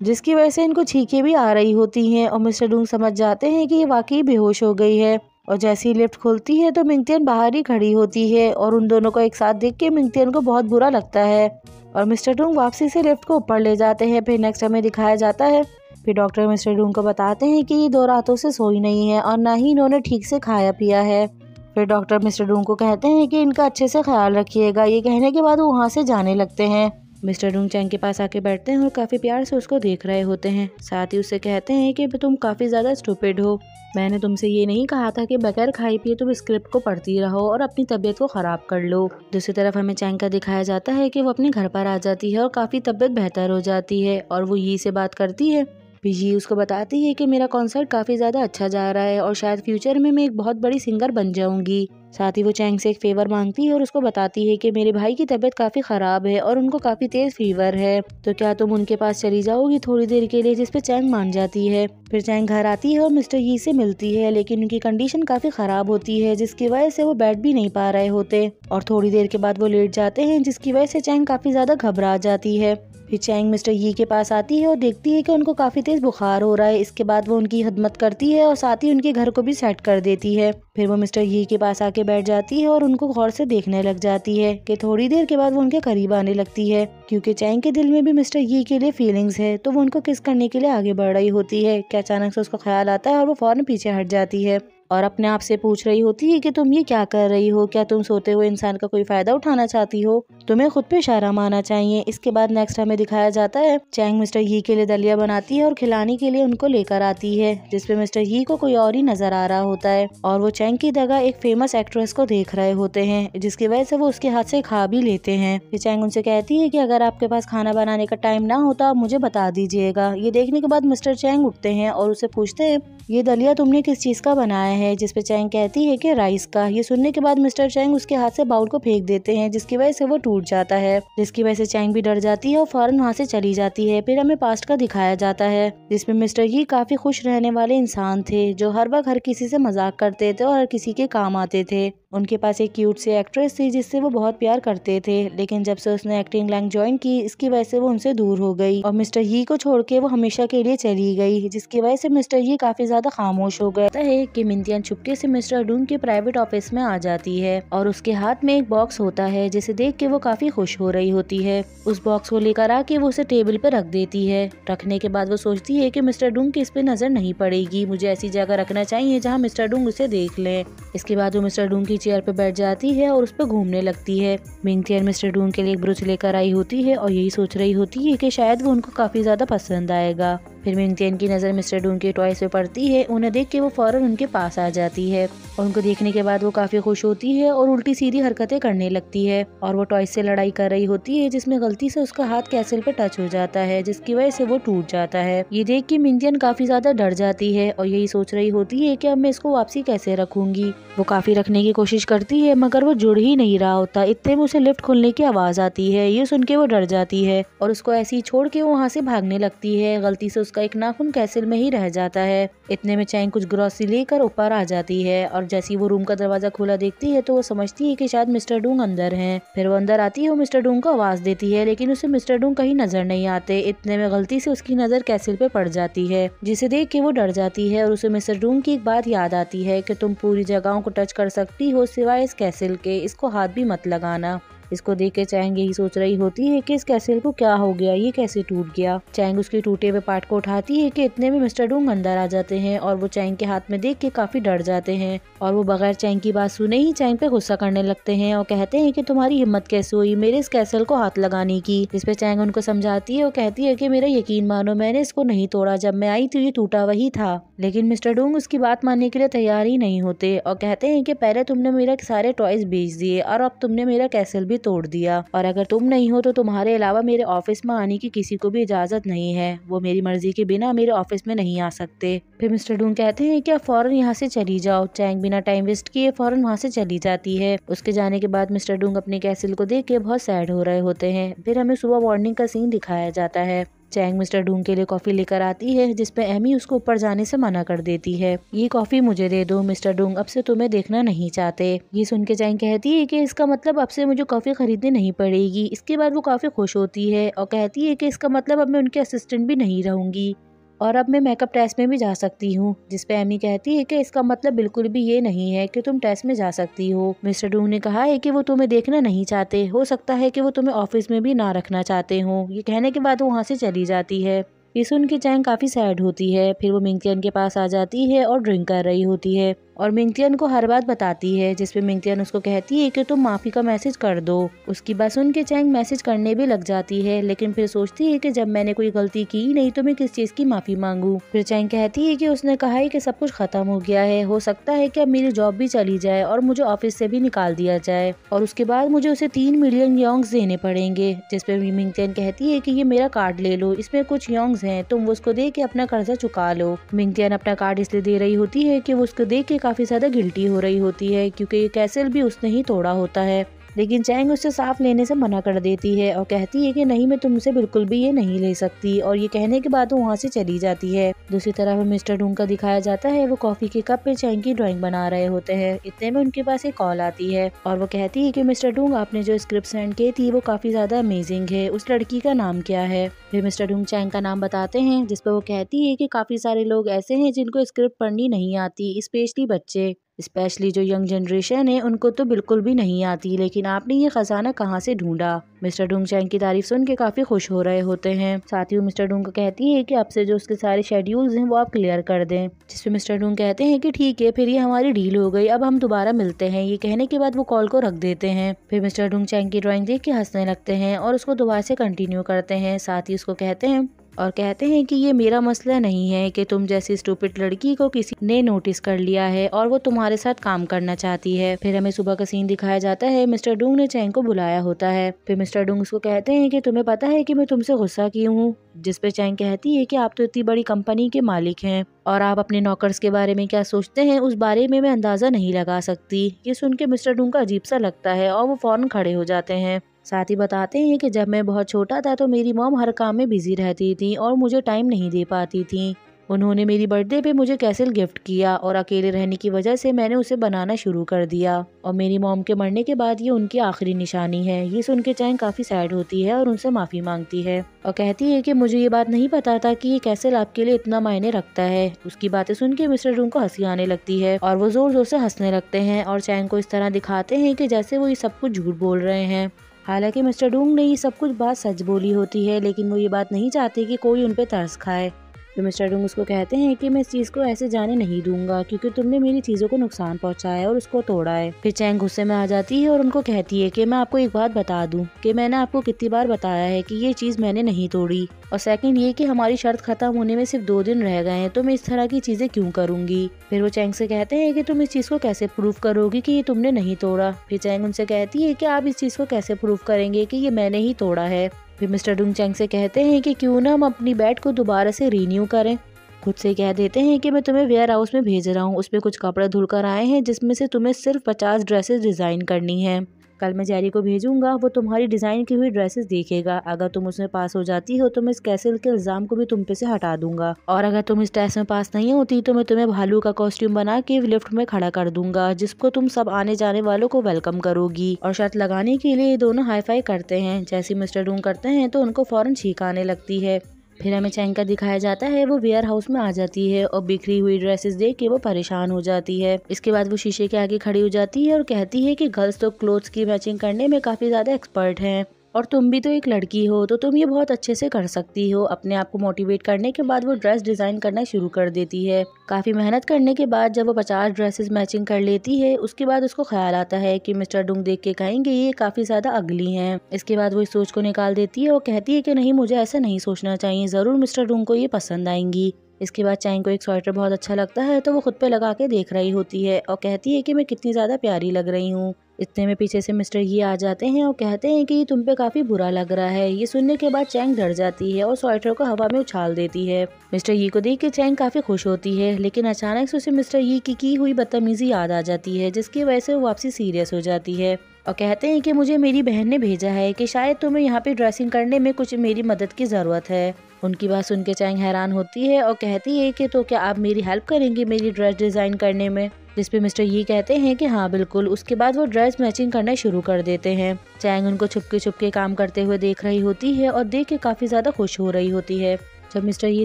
जिसकी वजह से इनको छींकें भी आ रही होती हैं और मिस्टर डूंग समझ जाते हैं कि ये वाकई बेहोश हो गई है। और जैसे ही लिफ्ट खुलती है तो मिंगतियन बाहर ही खड़ी होती है और उन दोनों को एक साथ देख के मिंगतियन को बहुत बुरा लगता है और मिस्टर डूंग वापसी से लिफ्ट को ऊपर ले जाते हैं। फिर नेक्स्ट हमें दिखाया जाता है, फिर डॉक्टर मिस्टर डूंग को बताते हैं कि ये 2 रातों से सोई नहीं है और ना ही इन्होंने ठीक से खाया पिया है। फिर डॉक्टर मिस्टर डूंग को कहते हैं कि इनका अच्छे से ख्याल रखिएगा। ये कहने के बाद वो वहाँ से जाने लगते हैं। मिस्टर डूंग चैंग के पास आके बैठते हैं और काफ़ी प्यार से उसको देख रहे होते हैं। साथ ही उससे कहते हैं कि तुम काफ़ी ज़्यादा स्टूपिड हो, मैंने तुमसे ये नहीं कहा था कि बगैर खाए पिए तुम स्क्रिप्ट को पढ़ती रहो और अपनी तबीयत को ख़राब कर लो। दूसरी तरफ हमें चैंग का दिखाया जाता है कि वो अपने घर पर आ जाती है और काफ़ी तबीयत बेहतर हो जाती है और वो यी से बात करती है। जी उसको बताती है कि मेरा कॉन्सर्ट काफ़ी ज़्यादा अच्छा जा रहा है और शायद फ्यूचर में मैं एक बहुत बड़ी सिंगर बन जाऊंगी। साथ ही वो चैंग से एक फेवर मांगती है और उसको बताती है कि मेरे भाई की तबीयत काफ़ी ख़राब है और उनको काफ़ी तेज़ फीवर है, तो क्या तुम उनके पास चली जाओगी थोड़ी देर के लिए, जिस पे चैंग मान जाती है। फिर चैंग घर आती है और मिस्टर यी से मिलती है, लेकिन उनकी कंडीशन काफ़ी ख़राब होती है, जिसकी वजह से वो बैठ भी नहीं पा रहे होते और थोड़ी देर के बाद वो लेट जाते हैं, जिसकी वजह से चैंग काफ़ी ज़्यादा घबरा जाती है। फिर चैंग मिस्टर यी के पास आती है और देखती है कि उनको काफ़ी तेज़ बुखार हो रहा है। इसके बाद वो उनकी खिदमत करती है और साथ ही उनके घर को भी सेट कर देती है। फिर वो मिस्टर यी के पास आके बैठ जाती है और उनको गौर से देखने लग जाती है कि थोड़ी देर के बाद वो उनके करीब आने लगती है, क्योंकि चैंग के दिल में भी मिस्टर यी के लिए फीलिंग्स है, तो वो उनको किस करने के लिए आगे बढ़ रही होती है कि अचानक से उसको ख्याल आता है और वो फौरन पीछे हट जाती है और अपने आप से पूछ रही होती है कि तुम ये क्या कर रही हो, क्या तुम सोते हुए इंसान का कोई फायदा उठाना चाहती हो, तुम्हें खुद पे शर्म आना चाहिए। इसके बाद नेक्स्ट हमें दिखाया जाता है चैंग मिस्टर यी के लिए दलिया बनाती है और खिलाने के लिए उनको लेकर आती है, जिसपे मिस्टर यी को कोई और ही नजर आ रहा होता है और वो चैंग की जगह एक फेमस एक्ट्रेस को देख रहे होते हैं, जिसकी वजह से वो उसके हाथ से खा भी लेते हैं। फिर चैंग उनसे कहती है कि अगर आपके पास खाना बनाने का टाइम ना होता आप मुझे बता दीजिएगा। ये देखने के बाद मिस्टर चैंग उठते हैं और उसे पूछते हैं ये दलिया तुमने किस चीज का बनाया है, जिसपे चैंग कहती है कि राइस का। ये सुनने के बाद मिस्टर चैंग उसके हाथ से बाउल को फेंक देते हैं, जिसकी वजह से वो टूट जाता है, जिसकी वजह से चैंग भी डर जाती है और फौरन वहाँ से चली जाती है। फिर हमें पास्ट का दिखाया जाता है, जिसमें मिस्टर यी काफी खुश रहने वाले इंसान थे, जो हर वक्त हर किसी से मजाक करते थे और हर किसी के काम आते थे। उनके पास एक क्यूट सी एक्ट्रेस थी जिससे वो बहुत प्यार करते थे, लेकिन जब से उसने एक्टिंग लाइन ज्वाइन की, इसकी वजह से वो उनसे दूर हो गई और मिस्टर यी को छोड़ के वो हमेशा के लिए चली गई, जिसकी वजह से मिस्टर यी काफी ज्यादा खामोश हो गया है कि मिंटियन चुपके से मिस्टर डूंग के प्राइवेट ऑफिस में आ जाती है और उसके हाथ में एक बॉक्स होता है, जिसे देख के वो काफी खुश हो रही होती है। उस बॉक्स को लेकर आके वो उसे टेबल पर रख देती है। रखने के बाद वो सोचती है कि मिस्टर डूंग की इस पे नजर नहीं पड़ेगी, मुझे ऐसी जगह रखना चाहिए जहाँ मिस्टर डूंग उसे देख ले। इसके बाद वो मिस्टर डूंग की चेयर पे बैठ जाती है और उस पर घूमने लगती है। मिंटियन मिस्टर डूंग के लिए एक ब्रूच लेकर आई होती है और यही सोच रही होती है कि शायद वो उनको काफी ज्यादा पसंद आएगा। फिर मिंटियन की नज़र मिस्टर डूंग के टॉयज पे पड़ती है। उन्हें देख के वो फौरन उनके पास आ जाती है और उनको देखने के बाद वो काफी खुश होती है और उल्टी सीधी हरकतें करने लगती है और वो टॉयज से लड़ाई कर रही होती है, जिसमें गलती से उसका हाथ कैसल पे टच हो जाता है, जिसकी वजह से वो टूट जाता है। ये देख के मिंटियन काफी ज्यादा डर जाती है और यही सोच रही होती है कि अब मैं इसको वापसी कैसे रखूंगी। वो काफी रखने की कोशिश करती है मगर वो जुड़ ही नहीं रहा होता। इतने में उसे लिफ्ट खुलने की आवाज आती है। ये सुन के वो डर जाती है और उसको ऐसे ही छोड़ के वो वहाँ से भागने लगती है। गलती से उसका एक नाखून कैसल में ही रह जाता है। इतने में चैंग कुछ ग्रोसरी लेकर ऊपर आ जाती है और जैसी वो रूम का दरवाजा खुला देखती है तो वो समझती है कि शायद मिस्टर डूंग अंदर हैं। फिर वो अंदर आती है और मिस्टर डूंग को आवाज देती है, लेकिन उसे मिस्टर डूंग कहीं नजर नहीं आते। इतने में गलती से उसकी नजर कैसल पे पड़ जाती है, जिसे देख के वो डर जाती है और उसे मिस्टर डूंग की एक बात याद आती है कि तुम पूरी जगहों को टच कर सकती हो सिवाय इस कैसल के, इसको हाथ भी मत लगाना। इसको देख के चैंग यही सोच रही होती है कि इस कैसल को क्या हो गया, ये कैसे टूट गया। चैंग उसके टूटे हुए पार्ट को उठाती है कि इतने में मिस्टर डूंग अंदर आ जाते हैं और वो चैंग के हाथ में देख के काफी डर जाते हैं और वो बगैर चैंग की बात सुने ही चैंग पे गुस्सा करने लगते हैं और कहते हैं कि तुम्हारी हिम्मत कैसे हुई मेरे इस कैसल को हाथ लगाने की। जिस पे चैंग उनको समझाती है और कहती है कि मेरा यकीन मानो, मैंने इसको नहीं तोड़ा, जब मैं आई तो ये टूटा वही था। लेकिन मिस्टर डूंग उसकी बात मानने के लिए तैयार ही नहीं होते और कहते हैं कि पहले तुमने मेरा सारे टॉयज बेच दिए और अब तुमने मेरा कैसल भी तोड़ दिया और अगर तुम नहीं हो तो तुम्हारे अलावा मेरे ऑफिस में आने की किसी को भी इजाजत नहीं है। वो मेरी मर्जी के बिना मेरे ऑफिस में नहीं आ सकते। फिर मिस्टर डूंग कहते हैं कि आप फौरन यहाँ से चली जाओ। चैंग बिना टाइम वेस्ट किए फौरन वहाँ से चली जाती है। उसके जाने के बाद मिस्टर डूंग अपने कैसल को देख के बहुत सैड हो रहे होते हैं। फिर हमें सुबह मॉर्निंग का सीन दिखाया जाता है। चैंग मिस्टर डूंग के लिए कॉफी लेकर आती है, जिसपे एमी उसको ऊपर जाने से मना कर देती है। ये कॉफी मुझे दे दो, मिस्टर डूंग अब से तुम्हें देखना नहीं चाहते। ये सुन के चैंग कहती है कि इसका मतलब अब से मुझे कॉफी खरीदनी नहीं पड़ेगी। इसके बाद वो काफी खुश होती है और कहती है कि इसका मतलब अब मैं उनके असिस्टेंट भी नहीं रहूंगी और अब मैं मेकअप टेस्ट में भी जा सकती हूँ। जिसपे एमी कहती है कि इसका मतलब बिल्कुल भी ये नहीं है कि तुम टेस्ट में जा सकती हो। मिस्टर डूंग ने कहा है कि वो तुम्हें देखना नहीं चाहते, हो सकता है कि वो तुम्हें ऑफिस में भी ना रखना चाहते हो। ये कहने के बाद वो वहाँ से चली जाती है। ये सुन के चैंग काफी सैड होती है। फिर वो मिंगतियन के पास आ जाती है और ड्रिंक कर रही होती है और मिंगतियन को हर बात बताती है, जिसपे मिंगतियन उसको कहती है कि तुम माफी का मैसेज कर दो। उसकी बात सुन के चैंग मैसेज करने भी लग जाती है, लेकिन फिर सोचती है कि जब मैंने कोई गलती की नहीं तो मैं किस चीज की माफी मांगू। फिर चैंग कहती है कि उसने कहा है कि सब कुछ खत्म हो गया है, हो सकता है कि अब मेरी जॉब भी चली जाए और मुझे ऑफिस से भी निकाल दिया जाए और उसके बाद मुझे उसे 3 मिलियन योंग्स देने पड़ेंगे। जिसपे मिंगतियन कहती है कि ये मेरा कार्ड ले लो, इसमें कुछ योंग्स हैं, तुम उसको दे के अपना कर्जा चुका लो। मिंगतियन अपना कार्ड इसलिए दे रही होती है कि वो उसको देख के काफी ज्यादा गिल्टी हो रही होती है, क्योंकि ये कैसल भी उसने ही तोड़ा होता है। लेकिन चैंग उससे साफ लेने से मना कर देती है और कहती है कि नहीं, मैं तुमसे बिल्कुल भी ये नहीं ले सकती और ये कहने के बाद वो वहाँ से चली जाती है। दूसरी तरफ मिस्टर डूंग का दिखाया जाता है, वो कॉफी के कप पे चैंग की ड्राइंग बना रहे होते हैं। इतने में उनके पास एक कॉल आती है और वो कहती है कि मिस्टर डूंग आपने जो स्क्रिप्ट सेंड की थी वो काफी ज्यादा अमेजिंग है, उस लड़की का नाम क्या है। फिर मिस्टर डूंग चैंग का नाम बताते हैं, जिसपे वो कहती है कि काफी सारे लोग ऐसे हैं जिनको स्क्रिप्ट पढ़नी नहीं आती, स्पेशली बच्चे, स्पेशली जो यंग जनरेशन है उनको तो बिल्कुल भी नहीं आती, लेकिन आपने ये खजाना कहाँ से ढूंढा। मिस्टर डूंग चैंग की तारीफ सुन के काफी खुश हो रहे होते हैं। साथ ही वो मिस्टर डूंग को कहती है कि अब से जो उसके सारे शेड्यूल्स हैं वो आप क्लियर कर दें। जिसपे मिस्टर डूंग कहते हैं कि ठीक है, फिर ये हमारी डील हो गई, अब हम दोबारा मिलते हैं। ये कहने के बाद वो कॉल को रख देते हैं। फिर मिस्टर डूंग चैंग की ड्राइंग देख के हंसने लगते हैं और उसको दोबारा से कंटिन्यू करते हैं। साथ ही उसको कहते हैं और कहते हैं कि ये मेरा मसला नहीं है कि तुम जैसी स्टूपिड लड़की को किसी ने नोटिस कर लिया है और वो तुम्हारे साथ काम करना चाहती है। फिर हमें सुबह का सीन दिखाया जाता है। मिस्टर डूंग ने चैंग को बुलाया होता है। फिर मिस्टर डूंग उसको कहते हैं कि तुम्हें पता है कि मैं तुमसे गुस्सा क्यों हूँ। जिस पे चैंग कहती है कि आप तो इतनी बड़ी कंपनी के मालिक हैं और आप अपने नौकर्स के बारे में क्या सोचते हैं उस बारे में मैं अंदाजा नहीं लगा सकती। ये सुन के मिस्टर डूंग का अजीब सा लगता है और वो फौरन खड़े हो जाते हैं। साथ ही बताते हैं कि जब मैं बहुत छोटा था तो मेरी मॉम हर काम में बिजी रहती थी और मुझे टाइम नहीं दे पाती थी। उन्होंने मेरी बर्थडे पे मुझे कैसल गिफ्ट किया और अकेले रहने की वजह से मैंने उसे बनाना शुरू कर दिया और मेरी मॉम के मरने के बाद ये उनकी आखिरी निशानी है। ये सुन के चैंग काफी सैड होती है और उनसे माफी मांगती है और कहती है कि मुझे ये बात नहीं पता था कि ये कैसल आपके लिए इतना मायने रखता है। उसकी बातें सुन के मिस्टर डूंग को हंसी आने लगती है और वो जोर जोर से हंसने लगते हैं और चैंग को इस तरह दिखाते हैं कि जैसे वो ये सब कुछ झूठ बोल रहे हैं। हालांकि मिस्टर डूंग ने ये सब कुछ बात सच बोली होती है, लेकिन वो ये बात नहीं चाहते कि कोई उन पे तरस खाए। तो मिस्टर डूंग उसको कहते हैं कि मैं इस चीज को ऐसे जाने नहीं दूंगा क्योंकि तुमने मेरी चीजों को नुकसान पहुंचाया है और उसको तोड़ा है। फिर चैंग गुस्से में आ जाती है और उनको कहती है कि मैं आपको एक बात बता दूं कि मैंने आपको कितनी बार बताया है कि ये चीज मैंने नहीं तोड़ी, और सेकंड ये कि हमारी शर्त खत्म होने में सिर्फ 2 दिन रह गए हैं तो मैं इस तरह की चीजें क्यों करूंगी। फिर वो चैंग से कहते हैं कि तुम इस चीज को कैसे प्रूव करोगी कि ये तुमने नहीं तोड़ा। फिर चैंग उनसे कहती है कि आप इस चीज को कैसे प्रूव करेंगे कि ये मैंने ही तोड़ा है। फिर मिस्टर डूंग चैंग से कहते हैं कि क्यों ना हम अपनी बैट को दोबारा से रीन्यू करें। खुद से कह देते हैं कि मैं तुम्हें वेयर हाउस में भेज रहा हूँ, उसमें कुछ कपड़े धुलकर आए हैं जिसमें से तुम्हें सिर्फ 50 ड्रेसेस डिजाइन करनी है। कल मैं जेरी को भेजूंगा, वो तुम्हारी डिजाइन की हुई ड्रेसेस देखेगा। अगर तुम उसमें पास हो जाती हो तो मैं इस कैसल के इल्जाम को भी तुम पे से हटा दूंगा, और अगर तुम इस टेस्ट में पास नहीं होती तो मैं तुम्हें भालू का कॉस्ट्यूम बना के लिफ्ट में खड़ा कर दूंगा जिसको तुम सब आने जाने वालों को वेलकम करोगी। और शर्त लगाने के लिए ये दोनों हाई फाई करते हैं। जैसे मिस्टर डूंग करते हैं तो उनको फौरन छींक आने लगती है। फिर हमें चैंग का दिखाया जाता है, वो वेयर हाउस में आ जाती है और बिखरी हुई ड्रेसेस देख के वो परेशान हो जाती है। इसके बाद वो शीशे के आगे खड़ी हो जाती है और कहती है कि गर्ल्स तो क्लोथ्स की मैचिंग करने में काफी ज्यादा एक्सपर्ट हैं और तुम भी तो एक लड़की हो तो तुम ये बहुत अच्छे से कर सकती हो। अपने आप को मोटिवेट करने के बाद वो ड्रेस डिजाइन करना शुरू कर देती है। काफी मेहनत करने के बाद जब वो 50 ड्रेसेस मैचिंग कर लेती है उसके बाद उसको ख्याल आता है कि मिस्टर डूंग देख के कहेंगे ये काफी ज्यादा अगली हैं। इसके बाद वो इस सोच को निकाल देती है और कहती है कि नहीं, मुझे ऐसा नहीं सोचना चाहिए, जरूर मिस्टर डूंग को ये पसंद आएंगी। इसके बाद चैंग को एक स्वेटर बहुत अच्छा लगता है तो वो खुद पे लगा के देख रही होती है और कहती है कि मैं कितनी ज्यादा प्यारी लग रही हूँ। इतने में पीछे से मिस्टर ये आ जाते हैं और कहते हैं कि तुम पे काफी बुरा लग रहा है। ये सुनने के बाद चैंग डर जाती है और स्वेटर को हवा में उछाल देती है। मिस्टर ये को देख के चैंग काफी खुश होती है, लेकिन अचानक से उसे मिस्टर ये की हुई बदतमीजी याद आ जाती है जिसकी वजह से वो वापसी सीरियस हो जाती है और कहते हैं कि मुझे मेरी बहन ने भेजा है कि शायद तुम्हें यहाँ पे ड्रेसिंग करने में कुछ मेरी मदद की जरूरत है। उनकी बात सुन के चैंग हैरान होती है और कहती है कि तो क्या आप मेरी हेल्प करेंगे मेरी ड्रेस डिजाइन करने में। जिस पे मिस्टर ये कहते हैं कि हाँ बिल्कुल। उसके बाद वो ड्रेस मैचिंग करना शुरू कर देते हैं। चैंग उनको छुपके छुपके काम करते हुए देख रही होती है और देख के काफी ज्यादा खुश हो रही होती है। जब मिस्टर ये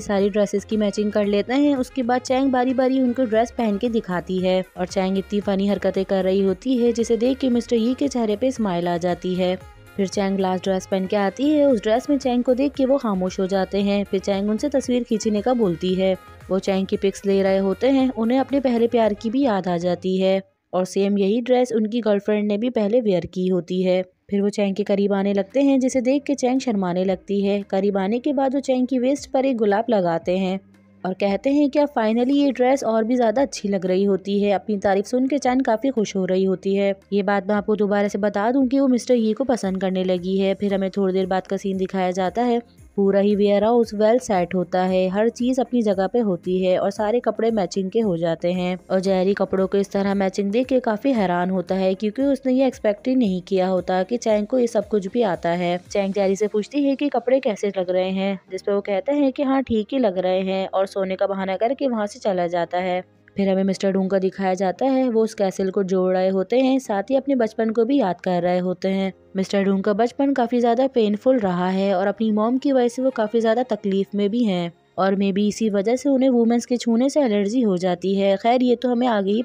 सारी ड्रेसेस की मैचिंग कर लेते हैं उसके बाद चैंग बारी बारी उनको ड्रेस पहन के दिखाती है और चैंग इतनी फनी हरकतें कर रही होती है जिसे देख के मिस्टर ये के चेहरे पे स्माइल आ जाती है। फिर चैंग लास्ट ड्रेस पहन के आती है। उस ड्रेस में चैंग को देख के वो खामोश हो जाते हैं। फिर चैंग उनसे तस्वीर खींचने का बोलती है। वो चैंग की पिक्स ले रहे होते हैं। उन्हें अपने पहले प्यार की भी याद आ जाती है और सेम यही ड्रेस उनकी गर्लफ्रेंड ने भी पहले वेयर की होती है। फिर वो चैंग के करीब आने लगते हैं जिसे देख के चैंग शर्माने लगती है। करीब आने के बाद वो चैंग की वेस्ट पर एक गुलाब लगाते हैं और कहते हैं कि अब फाइनली ये ड्रेस और भी ज्यादा अच्छी लग रही होती है। अपनी तारीफ सुन के चैंग काफी खुश हो रही होती है। ये बात मैं आपको दोबारा से बता दूं कि वो मिस्टर ये को पसंद करने लगी है। फिर हमें थोड़ी देर बाद का सीन दिखाया जाता है। पूरा ही वेयर हाउस वेल सेट होता है, हर चीज अपनी जगह पे होती है और सारे कपड़े मैचिंग के हो जाते हैं और जेरी कपड़ों को इस तरह मैचिंग देख के काफी हैरान होता है क्योंकि उसने ये एक्सपेक्ट ही नहीं किया होता कि चैंग को ये सब कुछ भी आता है। चैंग जेरी से पूछती है कि कपड़े कैसे लग रहे हैं, जिसपे वो कहता है कि हाँ ठीक ही लग रहे हैं और सोने का बहाना करके वहाँ से चला जाता है। फिर हमें मिस्टर डूंग का दिखाया जाता है। वो उस कैसल को जोड़ रहे होते हैं, साथ ही अपने बचपन को भी याद कर रहे होते हैं। मिस्टर डूंग का बचपन काफी ज्यादा पेनफुल रहा है और अपनी मॉम की वजह से वो काफी ज्यादा तकलीफ में भी हैं और मे बी इसी वजह से उन्हें वुमेन्स के छूने से एलर्जी हो जाती है। खैर ये तो हमें आगे ही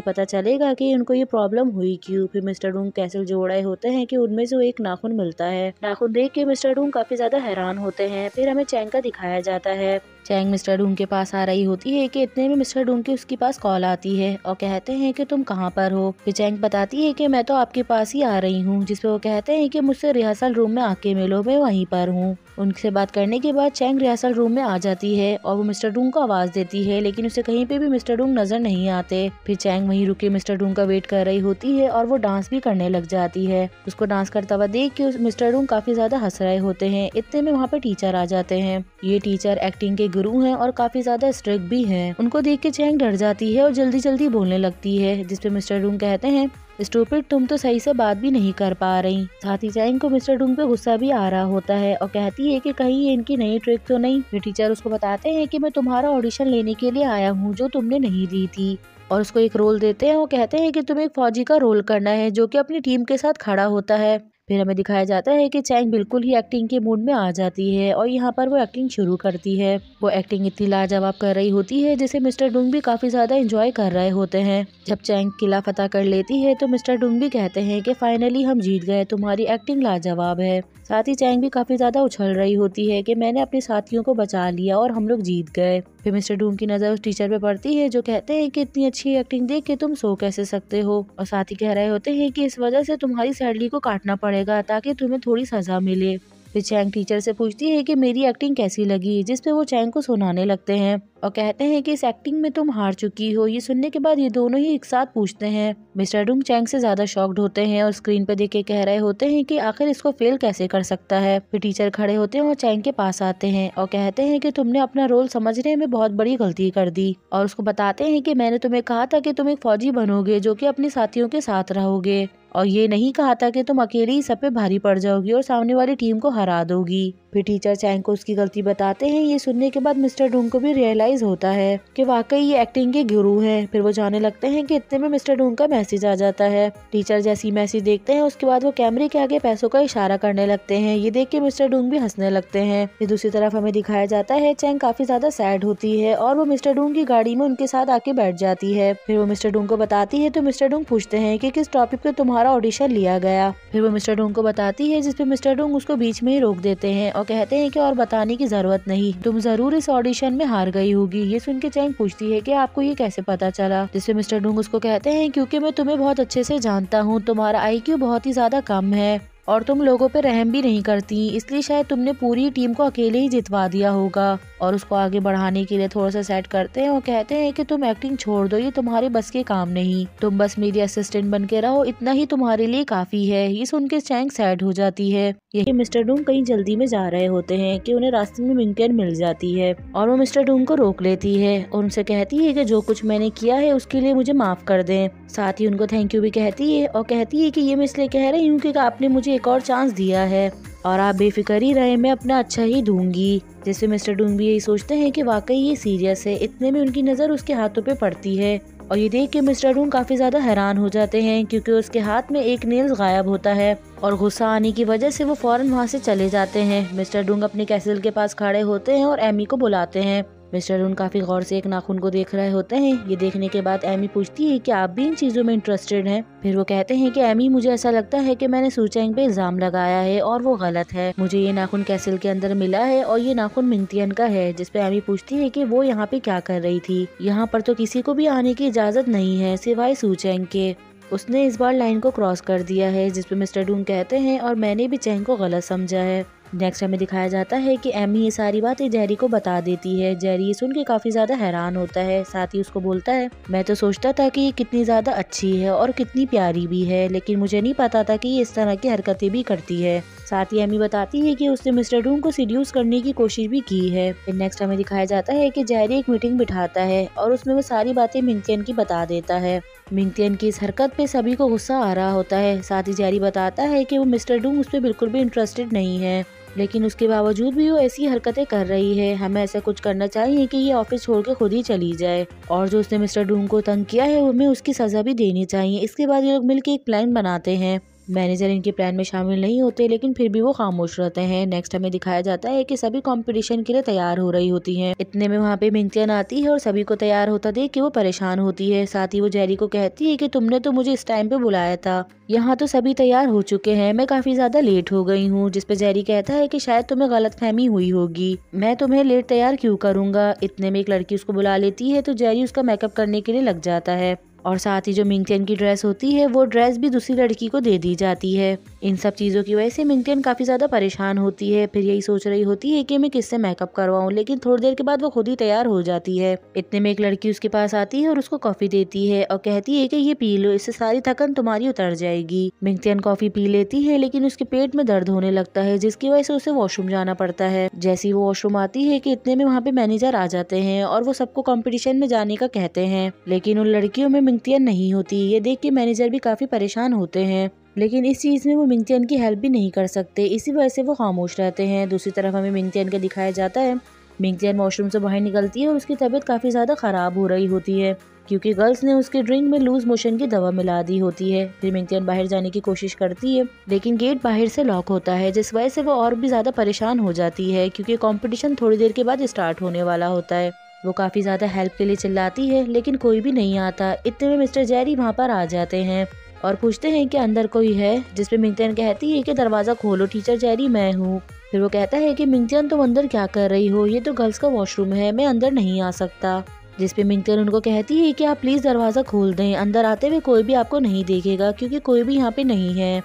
पता चलेगा कि उनको ये प्रॉब्लम हुई क्यों। फिर मिस्टर डूंग कैसल जोड़ रहे होते हैं कि उनमें से एक नाखून मिलता है। नाखून देख के मिस्टर डूंग काफी ज्यादा हैरान होते हैं। फिर हमें चैंग का दिखाया जाता है। चैंग मिस्टर डूंग के पास आ रही होती है कि इतने में मिस्टर डूंग की उसके पास कॉल आती है और कहते हैं कि तुम कहाँ पर हो। फिर चैंग बताती है कि मैं तो आपके पास ही आ रही हूँ, जिसपे वो कहते हैं कि मुझसे रिहर्सल रूम में आके मिलो, मैं वहीं पर हूँ। उनसे बात करने के बाद चैंग रिहर्सल रूम में आ जाती है और वो मिस्टर डूंग को आवाज देती है, लेकिन उसे कहीं पे भी मिस्टर डूंग नजर नहीं आते। फिर चैंग वहीं रुके मिस्टर डूंग का वेट कर रही होती है और वो डांस भी करने लग जाती है। उसको डांस करता हुआ देख के मिस्टर डूंग काफी ज्यादा हंस रहे होते हैं। इतने में वहाँ पे टीचर आ जाते हैं। ये टीचर एक्टिंग के गुरु हैं और काफी ज्यादा स्ट्रिक्ट भी हैं। उनको देख के चैंग डर जाती है और जल्दी जल्दी बोलने लगती है, जिसपे मिस्टर डूंग कहते हैं स्टूपिड, तुम तो सही से बात भी नहीं कर पा रही। साथ ही चैंग को मिस्टर डूंग पे गुस्सा भी आ रहा होता है और कहती है कि कहीं ये इनकी नई ट्रिक तो नहीं। फिर टीचर उसको बताते हैं कि मैं तुम्हारा ऑडिशन लेने के लिए आया हूँ जो तुमने नहीं दी थी, और उसको एक रोल देते हैं और कहते हैं कि तुम्हें एक फौजी का रोल करना है जो कि अपनी टीम के साथ खड़ा होता है। फिर हमें दिखाया जाता है कि चैंग बिल्कुल ही एक्टिंग के मूड में आ जाती है और यहाँ पर वो एक्टिंग शुरू करती है। वो एक्टिंग इतनी लाजवाब कर रही होती है जिसे मिस्टर डूंग भी काफी ज्यादा एंजॉय कर रहे होते हैं। जब चैंग किला फतह कर लेती है तो मिस्टर डूंग भी कहते हैं कि फाइनली हम जीत गए, तुम्हारी एक्टिंग लाजवाब है। साथ ही चैंग भी काफी ज्यादा उछल रही होती है कि मैंने अपने साथियों को बचा लिया और हम लोग जीत गए। फिर मिस्टर डूंग की नजर उस टीचर पे पड़ती है जो कहते हैं कि इतनी अच्छी एक्टिंग देख के तुम सो कैसे सकते हो, और साथ ही कह रहे होते हैं कि इस वजह से तुम्हारी सैलरी को काटना पड़ेगा ताकि तुम्हें थोड़ी सजा मिले। फिर चैंग टीचर से पूछती है कि मेरी एक्टिंग कैसी लगी, जिसपे वो चैंग को सुनाने लगते हैं और कहते हैं कि इस एक्टिंग में तुम हार चुकी हो। ये सुनने के बाद ये दोनों ही एक साथ पूछते हैं। मिस्टर डूंग चैंग से ज्यादा शॉक्ड होते हैं और स्क्रीन पे देख के कह रहे होते हैं कि आखिर इसको फेल कैसे कर सकता है। फिर टीचर खड़े होते हैं और चैंग के पास आते हैं और कहते हैं कि तुमने अपना रोल समझने में बहुत बड़ी गलती कर दी, और उसको बताते हैं कि मैंने तुम्हें कहा था कि तुम एक फौजी बनोगे जो कि अपने साथियों के साथ रहोगे, और ये नहीं कहा था कि तुम अकेले ही सब पे भारी पड़ जाओगी और सामने वाली टीम को हरा दोगी। फिर टीचर चैंग को उसकी गलती बताते हैं। ये सुनने के बाद मिस्टर डूंग को भी रियलाइज होता है कि वाकई ये एक्टिंग के गुरु हैं। फिर वो जाने लगते हैं कि इतने में मिस्टर डूंग का मैसेज आ जाता है। टीचर जैसी मैसेज देखते हैं उसके बाद वो कैमरे के आगे पैसों का इशारा करने लगते हैं। ये देख के मिस्टर डूंग भी हंसने लगते हैं। फिर दूसरी तरफ हमें दिखाया जाता है चैंग काफी ज्यादा सैड होती है और वो मिस्टर डूंग की गाड़ी में उनके साथ आके बैठ जाती है। फिर वो मिस्टर डूंग को बताती है तो मिस्टर डूंग पूछते हैं कि किस टॉपिक पे तुम्हारा ऑडिशन लिया गया। फिर वो मिस्टर डूंग को बताती है, जिसपे मिस्टर डूंग उसको बीच में ही रोक देते हैं और कहते हैं कि और बताने की जरूरत नहीं, तुम जरूर इस ऑडिशन में हार गई होगी। ये सुन के चैंग पूछती है कि आपको ये कैसे पता चला, जिसपे मिस्टर डूंग उसको कहते हैं क्योंकि मैं तुम्हें बहुत अच्छे से जानता हूँ, तुम्हारा IQ बहुत ही ज्यादा कम है और तुम लोगों पे रहम भी नहीं करती, इसलिए शायद तुमने पूरी टीम को अकेले ही जितवा दिया होगा। और उसको आगे बढ़ाने के लिए थोड़ा सा सेट करते हैं और कहते हैं कि तुम एक्टिंग छोड़ दो, ये तुम्हारे बस के काम नहीं, तुम बस मेरी असिस्टेंट बन के रहो, इतना ही तुम्हारे लिए काफी है। ये सुन के चैंग सैड हो जाती है। यही मिस्टर डूंग कहीं जल्दी में जा रहे होते हैं कि उन्हें रास्ते में मिंगटियन मिल जाती है और वो मिस्टर डूंग को रोक लेती है और उनसे कहती है कि जो कुछ मैंने किया है उसके लिए मुझे माफ कर दें। साथ ही उनको थैंक यू भी कहती है और कहती है कि ये मैं इसलिए कह रही हूँ कि आपने मुझे एक और चांस दिया है और आप बेफिक्र ही रहे, मैं अपना अच्छा ही दूंगी। जिससे मिस्टर डूंग भी यही सोचते हैं कि वाकई ये सीरियस है। इतने में उनकी नजर उसके हाथों पे पड़ती है और ये देख के मिस्टर डूंग काफी ज्यादा हैरान हो जाते हैं क्योंकि उसके हाथ में एक नेल्स गायब होता है और गुस्सा आने की वजह से वो फौरन वहाँ से चले जाते हैं। मिस्टर डूंग अपने कैसल के पास खड़े होते हैं और एमी को बुलाते हैं। मिस्टर डूंग काफी गौर से एक नाखून को देख रहे होते हैं। ये देखने के बाद एमी पूछती है कि आप भी इन चीजों में इंटरेस्टेड हैं। फिर वो कहते हैं कि एमी, मुझे ऐसा लगता है कि मैंने सू चैंग पे इल्जाम लगाया है और वो गलत है। मुझे ये नाखून कैसल के अंदर मिला है और ये नाखून मिंगटियन का है। जिसपे एमी पूछती है कि वो यहाँ पे क्या कर रही थी। यहाँ पर तो किसी को भी आने की इजाजत नहीं है सिवाय सू चैंग के, उसने इस बार लाइन को क्रॉस कर दिया है। जिसपे मिस्टर डूंग कहते हैं और मैंने भी चैंग को गलत समझा है। नेक्स्ट हमें दिखाया जाता है कि एमी ये सारी बातें जेरी को बता देती है। जेरी ये सुन के काफी ज्यादा हैरान होता है। साथ ही उसको बोलता है, मैं तो सोचता था कि ये कितनी ज्यादा अच्छी है और कितनी प्यारी भी है, लेकिन मुझे नहीं पता था कि ये इस तरह की हरकतें भी करती है। साथ ही एमी बताती है कि उसने मिस्टर डूंग को सीड्यूस करने की कोशिश भी की है। फिर नेक्स्ट हमें दिखाया जाता है कि जेरी एक मीटिंग बिठाता है और उसमें वो सारी बातें मिंगटियन की बता देता है। मिंगटियन की इस हरकत पे सभी को गुस्सा आ रहा होता है। साथ ही जेरी बताता है कि वो मिस्टर डूंग उस पर बिल्कुल भी इंटरेस्टेड नहीं है, लेकिन उसके बावजूद भी वो ऐसी हरकतें कर रही है। हमें ऐसा कुछ करना चाहिए कि ये ऑफिस छोड़ के खुद ही चली जाए और जो उसने मिस्टर डूंग को तंग किया है हमें उसकी सजा भी देनी चाहिए। इसके बाद ये लोग मिलकर एक प्लान बनाते हैं मैनेजर इनके प्लान में शामिल नहीं होते, लेकिन फिर भी वो खामोश रहते हैं। नेक्स्ट हमें दिखाया जाता है कि सभी कंपटीशन के लिए तैयार हो रही होती हैं। इतने में वहाँ पे मिंगतियन आती है और सभी को तैयार होता देख के वो परेशान होती है। साथ ही वो जेरी को कहती है कि तुमने तो मुझे इस टाइम पे बुलाया था, यहाँ तो सभी तैयार हो चुके हैं, मैं काफी ज्यादा लेट हो गई हूँ। जिसपे जेरी कहता है कि शायद तुम्हें गलतफहमी हुई होगी, मैं तुम्हें लेट तैयार क्यों करूंगा। इतने में एक लड़की उसको बुला लेती है, तो जेरी उसका मेकअप करने के लिए लग जाता है और साथ ही जो मिंगतियन की ड्रेस होती है वो ड्रेस भी दूसरी लड़की को दे दी जाती है। इन सब चीज़ों की वजह से मिंगतियन काफ़ी ज़्यादा परेशान होती है। फिर यही सोच रही होती है कि मैं किससे मेकअप करवाऊं, लेकिन थोड़ी देर के बाद वो खुद ही तैयार हो जाती है। इतने में एक लड़की उसके पास आती है और उसको कॉफ़ी देती है और कहती है कि ये पी लो, इससे सारी थकन तुम्हारी उतर जाएगी। मिंगतियन कॉफ़ी पी लेती है, लेकिन उसके पेट में दर्द होने लगता है, जिसकी वजह से उसे वॉशरूम जाना पड़ता है। जैसे ही वो वॉशरूम आती है कि इतने में वहाँ पे मैनेजर आ जाते हैं और वो सबको कॉम्पिटिशन में जाने का कहते हैं, लेकिन उन लड़कियों में मिंगतियन नहीं होती। ये देख के मैनेजर भी काफी परेशान होते हैं, लेकिन इस चीज में वो मिंगतियन की हेल्प भी नहीं कर सकते, इसी वजह से वो खामोश रहते हैं। दूसरी तरफ हमें मिंगतियन का दिखाया जाता है। मिंगतियन वॉशरूम से बाहर निकलती है और उसकी तबीयत काफी ज्यादा खराब हो रही होती है, क्योंकि गर्ल्स ने उसके ड्रिंक में लूज मोशन की दवा मिला दी होती है। फिर मिंगतियन बाहर जाने की कोशिश करती है, लेकिन गेट बाहर से लॉक होता है, जिस वजह से वो और भी ज्यादा परेशान हो जाती है, क्योंकि कंपटीशन थोड़ी देर के बाद स्टार्ट होने वाला होता है। वो काफी ज्यादा हेल्प के लिए चिल्लाती है, लेकिन कोई भी नहीं आता। इतने में मिस्टर जेरी वहाँ पर आ जाते हैं और पूछते हैं कि अंदर कोई है, जिसपे मिंगतियन कहती है कि दरवाजा खोलो टीचर जेरी, मैं हूँ। फिर वो कहता है कि मिंगतियन तुम अंदर क्या कर रही हो, ये तो गर्ल्स का वॉशरूम है, मैं अंदर नहीं आ सकता। जिसपे मिंगतियन उनको कहती है कि आप प्लीज दरवाजा खोल दें, अंदर आते हुए कोई भी आपको नहीं देखेगा, क्योंकि कोई भी यहाँ पे नहीं है।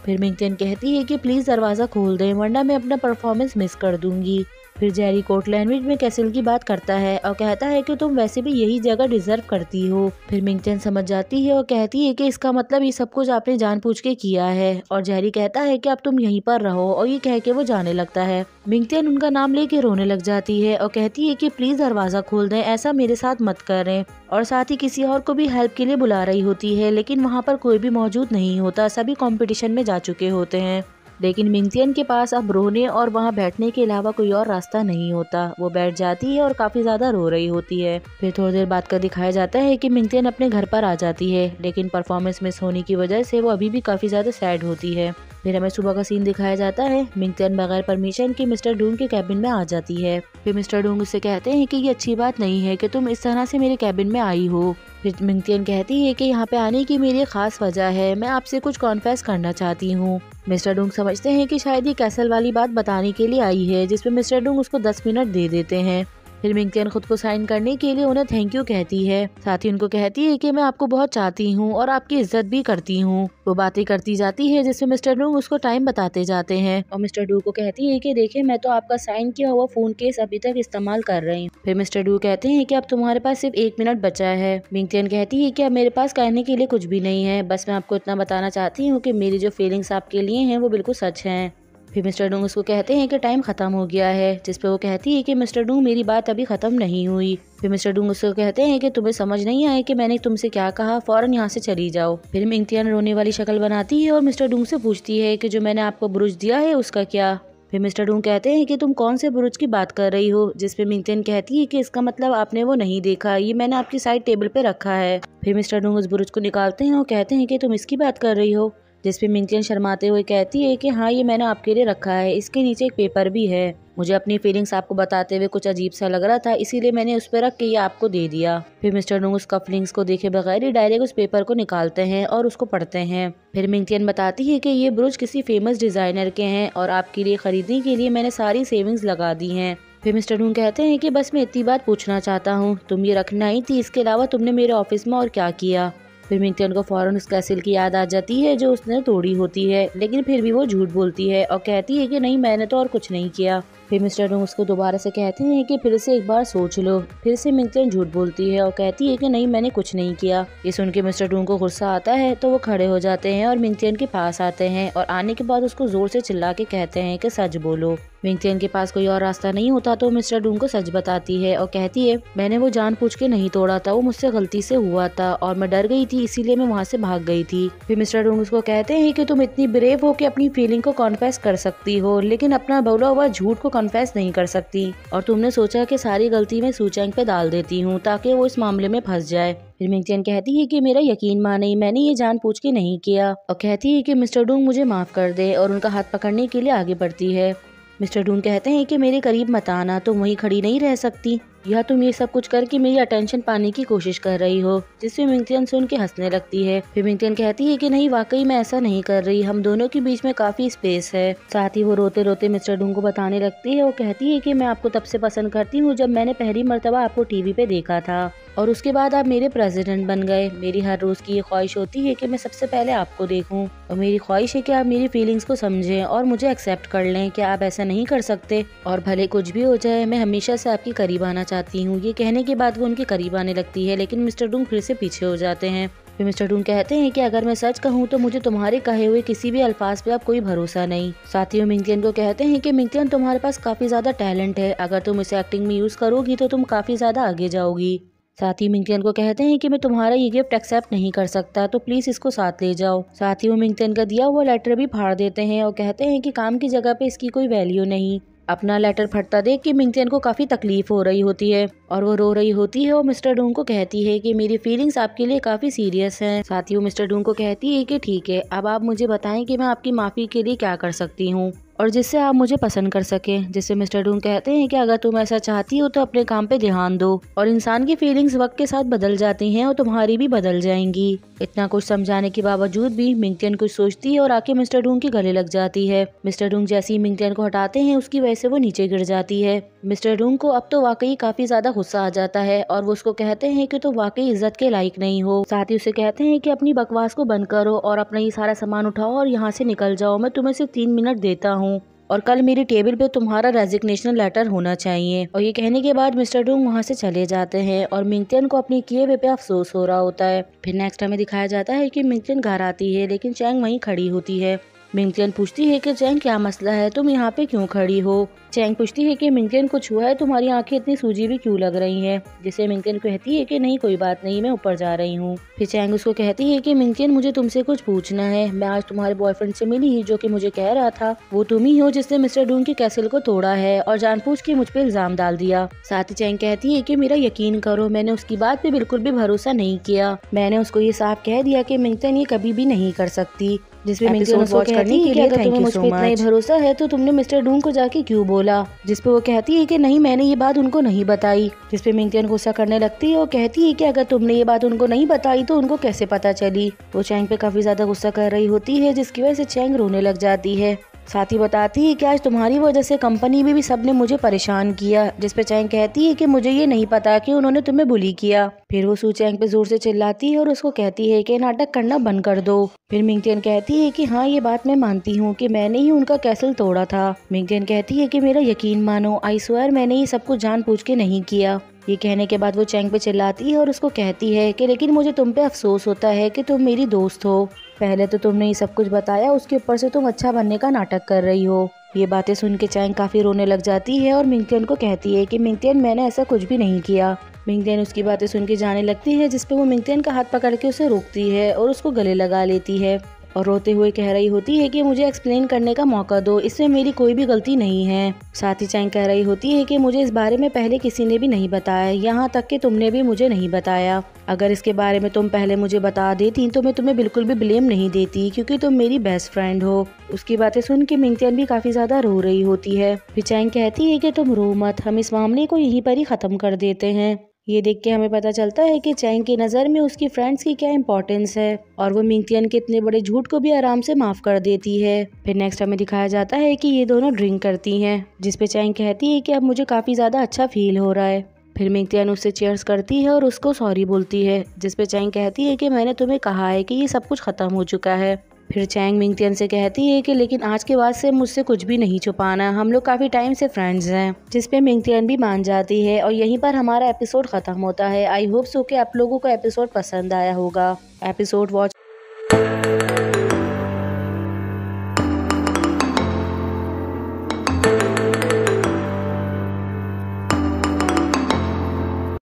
फिर मिंगतियन कहती है कि प्लीज दरवाजा खोल दें, वरना मैं अपना परफॉर्मेंस मिस कर दूंगी। फिर जेरी कोर्ट लैंग्वेज में कैसल की बात करता है और कहता है कि तुम वैसे भी यही जगह डिजर्व करती हो। फिर मिंगतियन समझ जाती है और कहती है कि इसका मतलब ये सब कुछ आपने जानबूझ के किया है, और जेरी कहता है कि अब तुम यहीं पर रहो, और ये कह के वो जाने लगता है। मिंगतियन उनका नाम लेके रोने लग जाती है और कहती है कि प्लीज दरवाजा खोल दें, ऐसा मेरे साथ मत करें। और साथ ही किसी और को भी हेल्प के लिए बुला रही होती है, लेकिन वहाँ पर कोई भी मौजूद नहीं होता, सभी कंपटीशन में जा चुके होते हैं। लेकिन मिंगतियन के पास अब रोने और वहाँ बैठने के अलावा कोई और रास्ता नहीं होता। वो बैठ जाती है और काफी ज्यादा रो रही होती है। फिर थोड़ी देर बाद का दिखाया जाता है कि मिंगतियन अपने घर पर आ जाती है, लेकिन परफॉर्मेंस मिस होने की वजह से वो अभी भी काफी ज्यादा सैड होती है। फिर हमें सुबह का सीन दिखाया जाता है। मिंगतियन बगैर परमिशन के मिस्टर डूंग के कैबिन में आ जाती है। फिर मिस्टर डूंग उससे कहते हैं कि ये अच्छी बात नहीं है कि तुम इस तरह से मेरे कैबिन में आई हो। फिर मिंगतियन कहती है कि यहाँ पे आने की मेरी खास वजह है, मैं आपसे कुछ कॉन्फेस करना चाहती हूँ। मिस्टर डूंग समझते हैं कि शायद ये कैसल वाली बात बताने के लिए आई है, जिसपे मिस्टर डूंग उसको 10 मिनट दे देते हैं। फिर मिंगतियन खुद को साइन करने के लिए उन्हें थैंक यू कहती है, साथ ही उनको कहती है कि मैं आपको बहुत चाहती हूँ और आपकी इज्जत भी करती हूँ। वो बातें करती जाती है, जिससे मिस्टर डूंग उसको टाइम बताते जाते हैं और मिस्टर डू को कहती है कि देखिए मैं तो आपका साइन किया हुआ फोन केस अभी तक इस्तेमाल कर रही हूँ। फिर मिस्टर डू कहते हैं कि अब तुम्हारे पास सिर्फ 1 मिनट बचा है। मिंगतियन कहती है कि अब मेरे पास कहने के लिए कुछ भी नहीं है, बस मैं आपको इतना बताना चाहती हूँ कि मेरी जो फीलिंग्स आपके लिए हैं वो बिल्कुल सच हैं। फिर मिस्टर डूंग उसको कहते हैं कि टाइम खत्म हो गया है, जिसपे वो कहती है कि मिस्टर डूंग मेरी बात अभी खत्म नहीं हुई। फिर मिस्टर डूंग उसको कहते हैं कि तुम्हें समझ नहीं आया कि मैंने तुमसे क्या कहा, फौरन यहाँ से चली जाओ। फिर मिंगतियन रोने वाली शक्ल बनाती है और मिस्टर डूंग से पूछती है कि जो मैंने आपको बुरुज दिया है उसका क्या। फिर मिस्टर डूंग कहते हैं कि तुम कौन से बुरुज की बात कर रही हो, जिसपे मिंगतियन कहती है कि इसका मतलब आपने वो नहीं देखा, ये मैंने आपकी साइड टेबल पे रखा है। फिर मिस्टर डूंग उस बुरुज को निकालते हैं और कहते हैं कि तुम इसकी बात कर रही हो, जिसपे मिंगतियन शर्माते हुए कहती है कि हाँ ये मैंने आपके लिए रखा है, इसके नीचे एक पेपर भी है, मुझे अपनी फीलिंग्स आपको बताते हुए कुछ अजीब सा लग रहा था, इसीलिए मैंने उस पर रख के ये आपको दे दिया। फिर मिस्टर डूंग उस कफलिंग्स को देखे बगैर ही डायरेक्ट उस पेपर को निकालते हैं और उसको पढ़ते हैं। फिर मिंगतियन बताती है कि ये ब्रूच किसी फेमस डिजाइनर के हैं और आपके लिए खरीदने के लिए मैंने सारी सेविंग्स लगा दी हैं। फिर मिस्टर डूंग कहते हैं कि बस मैं इतनी बात पूछना चाहता हूँ, तुम ये रखना ही थी, इसके अलावा तुमने मेरे ऑफिस में और क्या किया। फिर मिंगतियन को फौरन उस कैसल की याद आ जाती है जो उसने तोड़ी होती है, लेकिन फिर भी वो झूठ बोलती है और कहती है कि नहीं मैंने तो और कुछ नहीं किया। फिर मिस्टर डूंग उसको दोबारा से कहते हैं कि फिर से एक बार सोच लो। फिर से मिंगतियन झूठ बोलती है और कहती है कि नहीं मैंने कुछ नहीं किया। ये सुन के मिस्टर डूंग को गुस्सा आता है, तो वो खड़े हो जाते हैं और मिंगतियन के पास आते हैं और आने के बाद उसको जोर से चिल्ला के कहते हैं कि सच बोलो। मिंगतियन के पास कोई और रास्ता नहीं होता तो मिस्टर डूंग को सच बताती है और कहती है मैंने वो जानबूझ के नहीं तोड़ा था, वो मुझसे गलती से हुआ था और मैं डर गई थी, इसीलिए मैं वहाँ से भाग गई थी। फिर मिस्टर डूंग उसको कहते हैं कि तुम इतनी ब्रेव हो कि अपनी फीलिंग को कॉन्फेस कर सकती हो, लेकिन अपना बोला हुआ झूठ को कन्फेस नहीं कर सकती और तुमने सोचा कि सारी गलती मैं सू चैंग पे डाल देती हूँ ताकि वो इस मामले में फंस जाए। फिर मिंगटियन कहती है कि मेरा यकीन माने, मैंने ये जानबूझ के नहीं किया और कहती है कि मिस्टर डूंग मुझे माफ कर दे और उनका हाथ पकड़ने के लिए आगे बढ़ती है। मिस्टर डून कहते हैं कि मेरे करीब मत आना, तुम वहीं खड़ी नहीं रह सकती, या तुम ये सब कुछ करके मेरी अटेंशन पाने की कोशिश कर रही हो, जिससे मिंगटियन सुन के हंसने लगती है। फिर मिंगटियन कहती है कि नहीं, वाकई मैं ऐसा नहीं कर रही, हम दोनों के बीच में काफी स्पेस है। साथ ही वो रोते रोते मिस्टर डून को बताने लगती है और कहती है कि मैं आपको तब से पसंद करती हूँ जब मैंने पहली मर्तबा आपको टीवी पे देखा था और उसके बाद आप मेरे प्रेसिडेंट बन गए। मेरी हर रोज की ये ख्वाहिश होती है कि मैं सबसे पहले आपको देखूं और मेरी ख्वाहिश है कि आप मेरी फीलिंग्स को समझें और मुझे एक्सेप्ट कर लें। क्या आप ऐसा नहीं कर सकते? और भले कुछ भी हो जाए, मैं हमेशा से आपके करीब आना चाहती हूँ। ये कहने के बाद वो उनके करीब आने लगती है, लेकिन मिस्टर डूंग फिर से पीछे हो जाते हैं। फिर मिस्टर डून कहते हैं कि अगर मैं सच कहूँ तो मुझे तुम्हारे कहे हुए किसी भी अल्फाज पे अब कोई भरोसा नहीं। साथ ही वो मिंगटियन को कहते हैं कि मिंगटियन, तुम्हारे पास काफी ज्यादा टैलेंट है, अगर तुम इसे एक्टिंग में यूज करोगी तो तुम काफी ज्यादा आगे जाओगी। साथ ही मिंगटियन को कहते हैं कि मैं तुम्हारा ये गिफ्ट एक्सेप्ट नहीं कर सकता, तो प्लीज इसको साथ ले जाओ। साथ ही वो मिंगटियन का दिया हुआ लेटर भी फाड़ देते हैं और कहते हैं कि काम की जगह पे इसकी कोई वैल्यू नहीं। अपना लेटर फटता देख के मिंगटियन को काफी तकलीफ हो रही होती है और वो रो रही होती है और मिस्टर डूंग को कहती है कि मेरी फीलिंग्स आपके लिए काफी सीरियस हैं। साथ ही वो मिस्टर डूंग को कहती है कि ठीक है, अब आप मुझे बताएं कि मैं आपकी माफी के लिए क्या कर सकती हूँ और जिससे आप मुझे पसंद कर सके। जिससे मिस्टर डूंग कहते हैं कि अगर तुम ऐसा चाहती हो तो अपने काम पे ध्यान दो, और इंसान की फीलिंग्स वक्त के साथ बदल जाती हैं और तुम्हारी भी बदल जाएंगी। इतना कुछ समझाने के बावजूद भी मिंगटियन कुछ सोचती है और आके मिस्टर डूंग के गले लग जाती है। मिस्टर डूंग जैसे ही मिंगटियन को हटाते हैं उसकी वजह से वो नीचे गिर जाती है। मिस्टर डूंग को अब तो वाकई काफी ज्यादा गुस्सा आ जाता है और वो उसको कहते हैं कि तुम वाकई इज्जत के लायक नहीं हो। साथ ही उसे कहते हैं कि अपनी बकवास को बंद करो और अपना ये सारा सामान उठाओ और यहाँ से निकल जाओ, मैं तुम्हें सिर्फ 3 मिनट देता हूँ और कल मेरी टेबल पे तुम्हारा रेजिग्नेशन लेटर होना चाहिए। और ये कहने के बाद मिस्टर डूंग वहाँ से चले जाते हैं और मिंगटियन को अपने किए हुए पे अफसोस हो रहा होता है। फिर नेक्स्ट हमें दिखाया जाता है कि मिंगटियन घर आती है, लेकिन चैंग वहीं खड़ी होती है। मिंगटियन पूछती है कि चैंग, क्या मसला है, तुम यहाँ पे क्यों खड़ी हो? चैंग पूछती है कि मिंगटियन, कुछ हुआ है? तुम्हारी आंखें इतनी सूजी भी क्यों लग रही हैं? जिसे मिंगटियन कहती है कि नहीं, कोई बात नहीं, मैं ऊपर जा रही हूँ। फिर चैंग उसको कहती है कि मिंगटियन, मुझे तुमसे कुछ पूछना है। मैं आज तुम्हारे बॉयफ्रेंड से मिली, जो कि मुझे कह रहा था वो तुम ही हो जिसने मिस्टर डूंग के कैसल को तोड़ा है और जानबूझ के मुझ पे इल्जाम डाल दिया। साथ ही चैंग कहती है कि मेरा यकीन करो, मैंने उसकी बात पे बिल्कुल भी भरोसा नहीं किया। मैंने उसको ये साफ कह दिया कि मिंगटियन ये कभी भी नहीं कर सकती। जिसपे मिंगटियन उसको कहती है कि अगर तुम्हें मुझ पे इतना ही भरोसा है तो तुमने मिस्टर डूंग को जाके क्यों बोला? जिसपे वो कहती है कि नहीं, मैंने ये बात उनको नहीं बताई। जिसपे मिंगटियन गुस्सा करने लगती है और कहती है कि अगर तुमने ये बात उनको नहीं बताई तो उनको कैसे पता चली? वो चैंग पे काफी ज्यादा गुस्सा कर रही होती है, जिसकी वजह से चैंग रोने लग जाती है। साथ ही बताती है कि आज तुम्हारी वजह से कंपनी में भी सबने मुझे परेशान किया। जिसपे चैंग कहती है कि मुझे ये नहीं पता कि उन्होंने तुम्हें बुली किया। फिर वो सू चैंग पे जोर से चिल्लाती है और उसको कहती है कि नाटक करना बंद कर दो। फिर मिंगटियन कहती है कि हाँ, ये बात मैं मानती हूँ कि मैंने ही उनका कैसल तोड़ा था। मिंगटियन कहती है कि मेरा यकीन मानो, आई स्वेयर मैंने ये सब कुछ जानबूझ के नहीं किया। ये कहने के बाद वो चैंग पे चिल्लाती है और उसको कहती है कि लेकिन मुझे तुम पे अफसोस होता है कि तुम मेरी दोस्त हो। पहले तो तुमने ये सब कुछ बताया, उसके ऊपर से तुम अच्छा बनने का नाटक कर रही हो। ये बातें सुन के चैंग काफी रोने लग जाती है और मिंगटियन को कहती है कि मिंगटियन, मैंने ऐसा कुछ भी नहीं किया। मिंगटियन उसकी बातें सुन के जाने लगती है, जिसपे वो मिंगटियन का हाथ पकड़ के उसे रोकती है और उसको गले लगा लेती है और रोते हुए कह रही होती है कि मुझे एक्सप्लेन करने का मौका दो, इसमें मेरी कोई भी गलती नहीं है। साथ ही चैंग कह रही होती है कि मुझे इस बारे में पहले किसी ने भी नहीं बताया, यहाँ तक कि तुमने भी मुझे नहीं बताया। अगर इसके बारे में तुम पहले मुझे बता देती तो मैं तुम्हें बिल्कुल भी ब्लेम नहीं देती, क्योंकि तुम मेरी बेस्ट फ्रेंड हो। उसकी बातें सुन के मिंगटियन भी काफी ज्यादा रो रही होती है। फिर चैंग कहती है कि तुम रो मत, हम इस मामले को यहीं पर ही खत्म कर देते हैं। ये देख के हमें पता चलता है कि चैंग की नज़र में उसकी फ्रेंड्स की क्या इंपॉर्टेंस है और वो मिंगटियन के इतने बड़े झूठ को भी आराम से माफ कर देती है। फिर नेक्स्ट हमें दिखाया जाता है कि ये दोनों ड्रिंक करती हैं, जिसपे चैंग कहती है कि अब मुझे काफ़ी ज़्यादा अच्छा फील हो रहा है। फिर मिंगटियन उससे चीयर्स करती है और उसको सॉरी बोलती है, जिसपे चैंग कहती है कि मैंने तुम्हें कहा है कि ये सब कुछ खत्म हो चुका है। फिर चैंग मिंगटियन से कहती है कि लेकिन आज के बाद से मुझसे कुछ भी नहीं छुपाना, हम लोग काफ़ी टाइम से फ्रेंड्स हैं। जिसपे मिंगटियन भी मान जाती है और यहीं पर हमारा एपिसोड ख़त्म होता है। आई होप सो कि आप लोगों को एपिसोड पसंद आया होगा। Episode watch